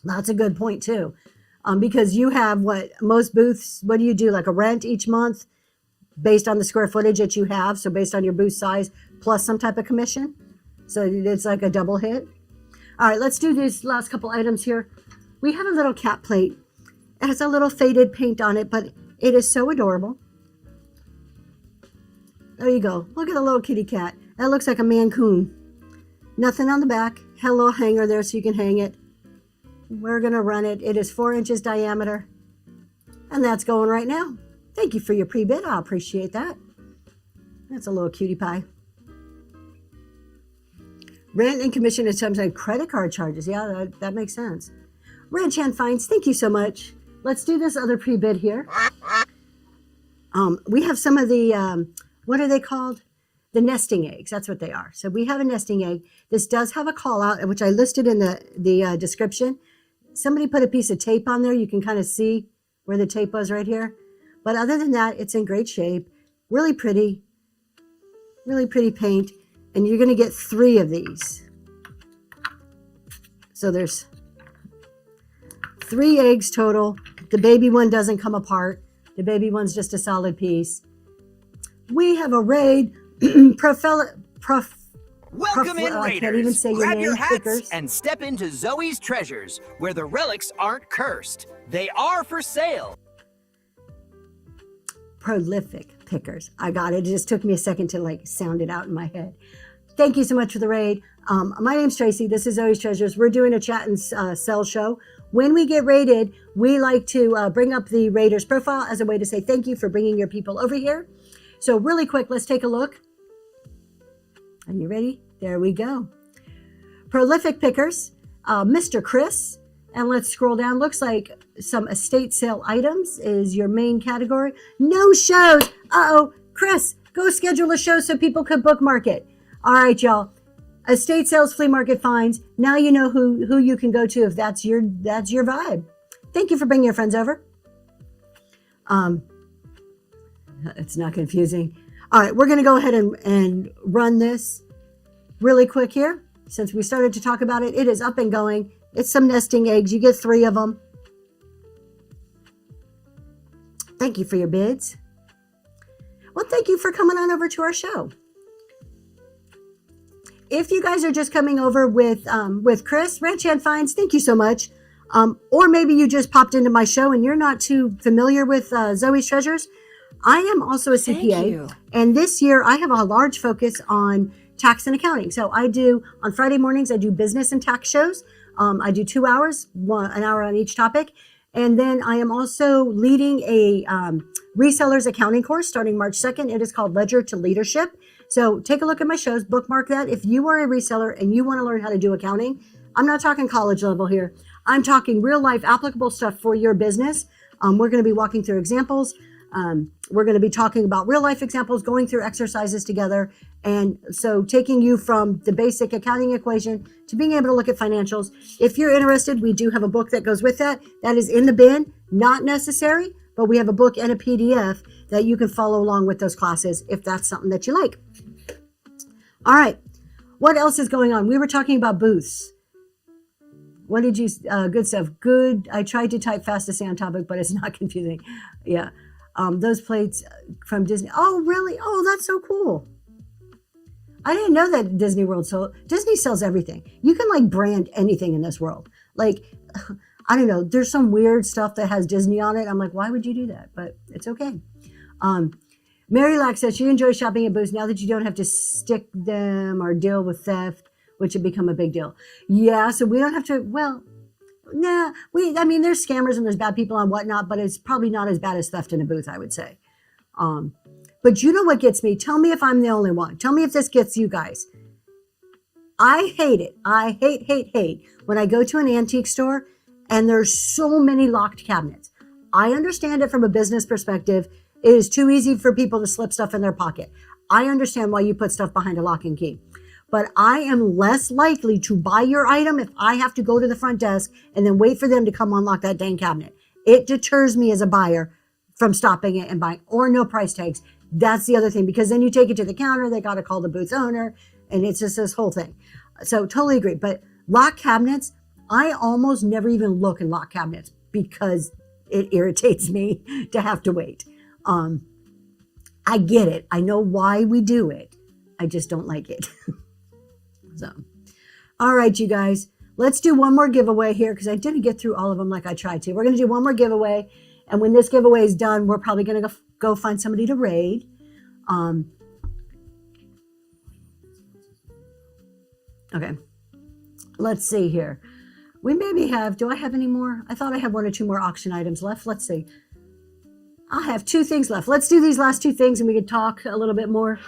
That's a good point too. Because you have most booths, what do you do? Like a rent each month based on the square footage that you have. So based on your booth size plus some type of commission. So it's like a double hit. All right, let's do these last couple items here. We have a little cat plate. It has a little faded paint on it, but it is so adorable. There you go. Look at the little kitty cat. That looks like a Mancoon. Nothing on the back. Hello hanger there so you can hang it. We're going to run it. It is 4 inches diameter. And that's going right now. Thank you for your pre-bid. I appreciate that. That's a little cutie pie. Rent and commission is sometimes credit card charges. Yeah, that makes sense. Ranchan Finds, thank you so much. Let's do this other pre-bid here. We have some of the, what are they called? The nesting eggs. That's what they are. So we have a nesting egg. This does have a call out, which I listed in the description. Somebody put a piece of tape on there. You can kind of see where the tape was right here. But other than that, it's in great shape. Really pretty paint. And you're going to get 3 of these. So there's 3 eggs total. The baby one doesn't come apart. The baby one's just a solid piece. We have a Raid Welcome in, I Raiders! can't even say your Grab name, your hats Pickers. and step into Zoe's Treasures, where the relics aren't cursed. They are for sale. Prolific Pickers. I got it. It just took me a second to like sound it out in my head. Thank you so much for the raid. My name's Tracy. This is Zoe's Treasures. We're doing a chat and sell show. When we get raided, we like to bring up the Raiders profile as a way to say thank you for bringing your people over here. So really quick, let's take a look. Are you ready? There we go. Prolific Pickers, Mr. Chris, and let's scroll down. Looks like some estate sale items is your main category. No shows. Uh-oh, Chris, go schedule a show so people could bookmark it. All right, y'all. Estate sales, flea market finds. Now you know who you can go to if that's your vibe. Thank you for bringing your friends over. It's not confusing. All right, we're going to go ahead and run this really quick here. Since we started to talk about it, it is up and going. It's some nesting eggs. You get 3 of them. Thank you for your bids. Well, thank you for coming on over to our show. If you guys are just coming over with Chris, Ranch Hand Finds, thank you so much. Or maybe you just popped into my show and you're not too familiar with Zoe's Treasures. I am also a CPA, and this year I have a large focus on tax and accounting. So I do, on Friday mornings, I do business and tax shows. I do 2 hours, an hour on each topic. And then I am also leading a resellers accounting course starting March 2nd. It is called Ledger to Leadership. So take a look at my shows, bookmark that. If you are a reseller and you want to learn how to do accounting, I'm not talking college level here. I'm talking real life applicable stuff for your business. We're going to be walking through examples. We're going to be talking about real life examples, going through exercises together. And so taking you from the basic accounting equation to being able to look at financials. If you're interested, we do have a book that goes with that. That is in the bin, not necessary, but we have a book and a PDF that you can follow along with those classes if that's something that you like. All right. What else is going on? We were talking about booths. What did you, good stuff. Good. I tried to type fast to stay on topic, but it's not confusing. Yeah. Those plates from Disney. Oh, really? Oh, that's so cool. I didn't know that Disney World sold. Disney sells everything. You can like brand anything in this world. Like, I don't know. There's some weird stuff that has Disney on it. I'm like, why would you do that? But it's okay. Mary Lack says she enjoys shopping at booths now that you don't have to stick them or deal with theft, which had become a big deal. Yeah, so we don't have to, well, nah, I mean, there's scammers and there's bad people and whatnot, but it's probably not as bad as theft in a booth, I would say. But you know what gets me? Tell me if I'm the only one. Tell me if this gets you guys. I hate it. I hate when I go to an antique store and there's so many locked cabinets. I understand it from a business perspective. It is too easy for people to slip stuff in their pocket. I understand why you put stuff behind a lock and key. But I am less likely to buy your item if I have to go to the front desk and then wait for them to come unlock that dang cabinet. It deters me as a buyer from stopping it and buying, or no price tags. That's the other thing, because then you take it to the counter, they got to call the booth owner, and it's just this whole thing. So totally agree. But lock cabinets, I almost never even look in lock cabinets because it irritates me to have to wait. I get it. I know why we do it. I just don't like it. So, all right, you guys, let's do one more giveaway here because I didn't get through all of them like I tried to. We're going to do one more giveaway. And when this giveaway is done, we're probably going to go find somebody to raid. Okay, let's see here. We maybe have, do I have any more? I thought I had 1 or 2 more auction items left. Let's see. I'll have 2 things left. Let's do these last 2 things and we can talk a little bit more.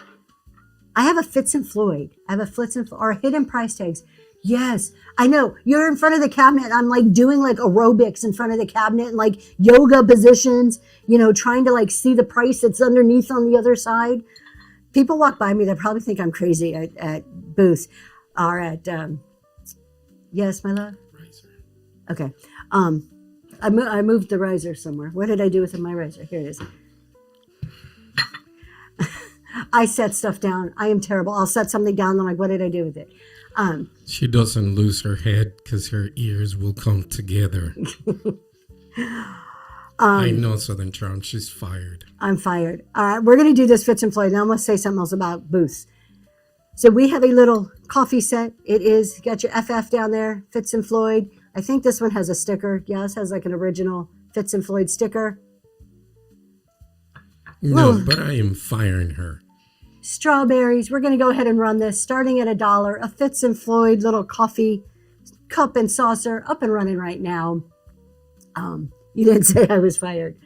I have a Fitz and Floyd. I have a Fitz and or hidden price tags. Yes, I know. You're in front of the cabinet. And I'm like doing like aerobics in front of the cabinet and like yoga positions, you know, trying to like see the price that's underneath on the other side. People walk by me. They probably think I'm crazy at booths or at, yes, my love. Okay. I moved the riser somewhere. What did I do with my riser? Here it is. I set stuff down. I am terrible. I'll set something down. And I'm like, what did I do with it? She doesn't lose her head because her ears will come together. I know Southern Charm. She's fired. I'm fired. All right, we're going to do this Fitz and Floyd. Now I'm going to say something else about booths. So we have a little coffee set. It is, got your FF down there, Fitz and Floyd. I think this one has a sticker. Yeah, this has like an original Fitz and Floyd sticker. No, Whoa. but I am firing her. Strawberries. We're going to go ahead and run this starting at $1. A Fitz and Floyd little coffee cup and saucer up and running right now. You didn't say I was fired.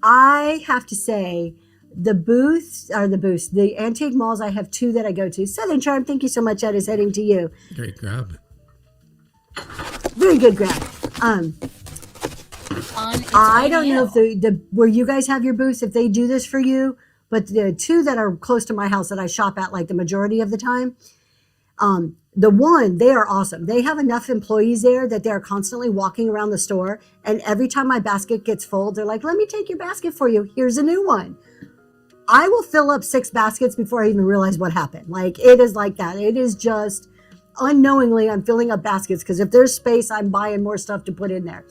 I have to say the antique malls, I have 2 that I go to. Southern Charm, thank you so much. That is heading to you. Great grab. Very good grab. I don't know if the where you guys have your booths, if they do this for you, but the 2 that are close to my house that I shop at like the majority of the time, the one, they are awesome. They have enough employees there that they're constantly walking around the store. And every time my basket gets full, they're like, let me take your basket for you. Here's a new one. I will fill up 6 baskets before I even realize what happened. Like, it is like that. It is just unknowingly, I'm filling up baskets because if there's space, I'm buying more stuff to put in there.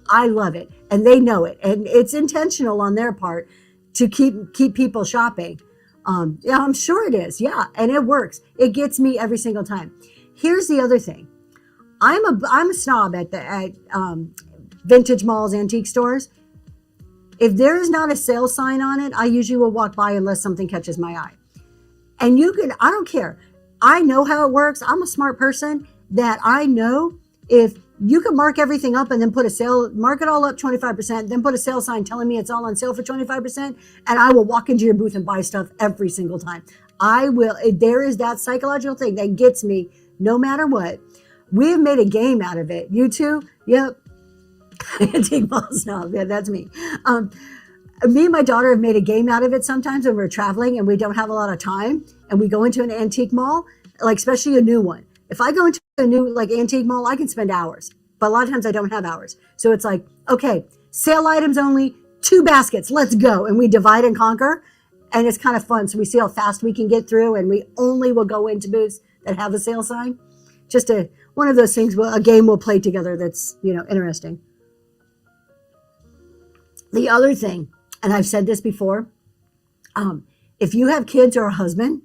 I love it. And they know it. And it's intentional on their part to keep people shopping. Yeah, I'm sure it is. Yeah. And it works. It gets me every single time. Here's the other thing. I'm a snob at vintage malls, antique stores. If there is not a sale sign on it, I usually will walk by unless something catches my eye. And I don't care. I know how it works. I'm a smart person that I know if you can mark everything up and then mark it all up 25%, then put a sale sign telling me it's all on sale for 25%, and I will walk into your booth and buy stuff every single time. There is that psychological thing that gets me no matter what. We have made a game out of it. You too? Yep. Antique mall snob. Yeah, that's me. Me and my daughter have made a game out of it sometimes when we're traveling and we don't have a lot of time and we go into an antique mall, like especially a new one. If I go into a new like antique mall, I can spend hours, but a lot of times I don't have hours. So it's like, okay, sale items only, 2 baskets, let's go. And we divide and conquer, and it's kind of fun. So we see how fast we can get through, and we only will go into booths that have a sale sign. Just one of those things, a game we'll play together that's, interesting. The other thing, and I've said this before, if you have kids or a husband,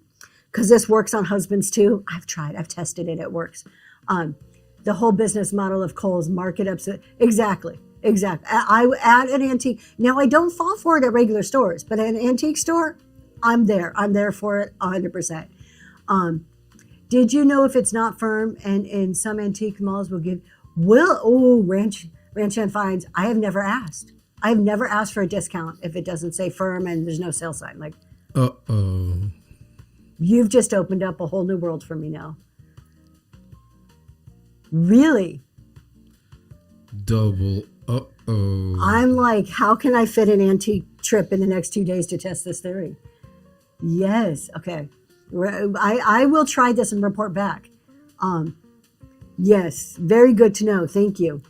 because this works on husbands too. I've tested it. It works. The whole business model of Kohl's, mark it up. Exactly. I add an antique. Now, I don't fall for it at regular stores, but at an antique store, I'm there. I'm there for it 100%. Did you know if it's not firm and in some antique malls Ranch Hand Finds, I have never asked. I have never asked for a discount if it doesn't say firm and there's no sale sign. Like, Uh-oh. You've just opened up a whole new world for me now. Really? Double uh-oh. I'm like, how can I fit an antique trip in the next 2 days to test this theory? Yes. Okay. I will try this and report back. Yes. Very good to know. Thank you.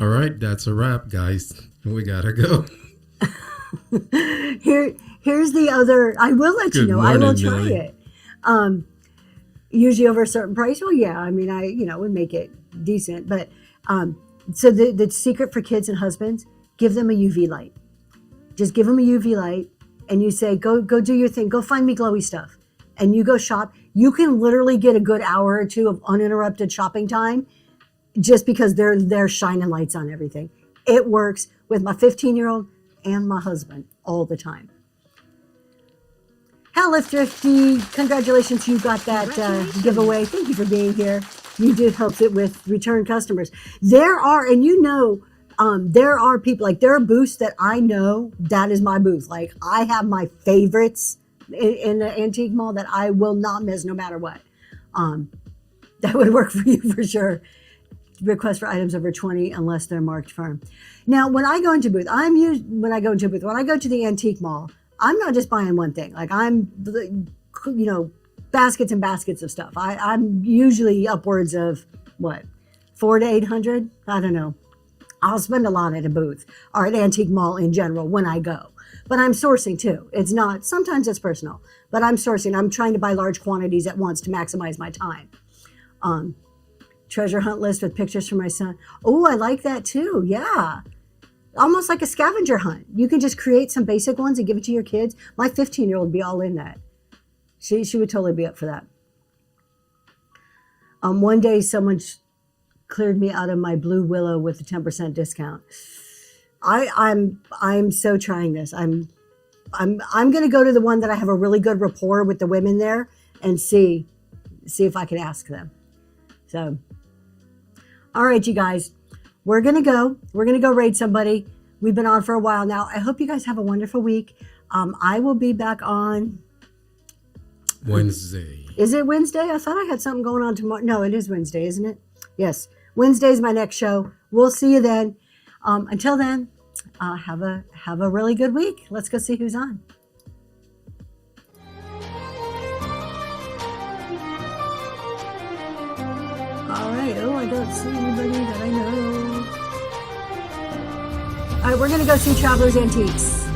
All right. That's a wrap, guys. We gotta go. Here's the other. I will let you know. I will try Millie. it. Usually over a certain price. Well, yeah. I mean, I would make it decent. But so the secret for kids and husbands: give them a UV light. Just give them a UV light, and you say, "Go do your thing. Go find me glowy stuff." And you go shop. You can literally get a good hour or 2 of uninterrupted shopping time, just because they're shining lights on everything. It works with my 15-year-old and my husband all the time. Hell, if Thrifty, congratulations, you got that giveaway. Thank you for being here. You did help it with return customers. There are, and there are people, like there are booths that I know that is my booth. Like I have my favorites in the antique mall that I will not miss no matter what. That would work for you for sure. Request for items over 20 unless they're marked firm. Now, when I go into booth, when I go to the antique mall, I'm not just buying one thing. Like I'm, baskets and baskets of stuff. I'm usually upwards of what, 400 to 800? I don't know. I'll spend a lot at a booth or at antique mall in general when I go. But I'm sourcing too. Sometimes it's personal, but I'm sourcing. I'm trying to buy large quantities at once to maximize my time. treasure hunt list with pictures from my son. Oh, I like that too. Yeah. Almost like a scavenger hunt. You can just create some basic ones and give it to your kids. My 15-year-old would be all in that. She would totally be up for that. One day someone cleared me out of my Blue Willow with a 10% discount. I'm so trying this. I'm going to go to the one that I have a really good rapport with the women there and see if I can ask them. So, all right, you guys, we're going to go raid somebody. We've been on for a while now. I hope you guys have a wonderful week. I will be back on Wednesday. Is it Wednesday? I thought I had something going on tomorrow. No, it is Wednesday, isn't it? Yes. Wednesday's my next show. We'll see you then. Until then, have a really good week. Let's go see who's on. All right. Oh, I don't see anybody that I know. All right, we're going to go see Traveler's Antiques.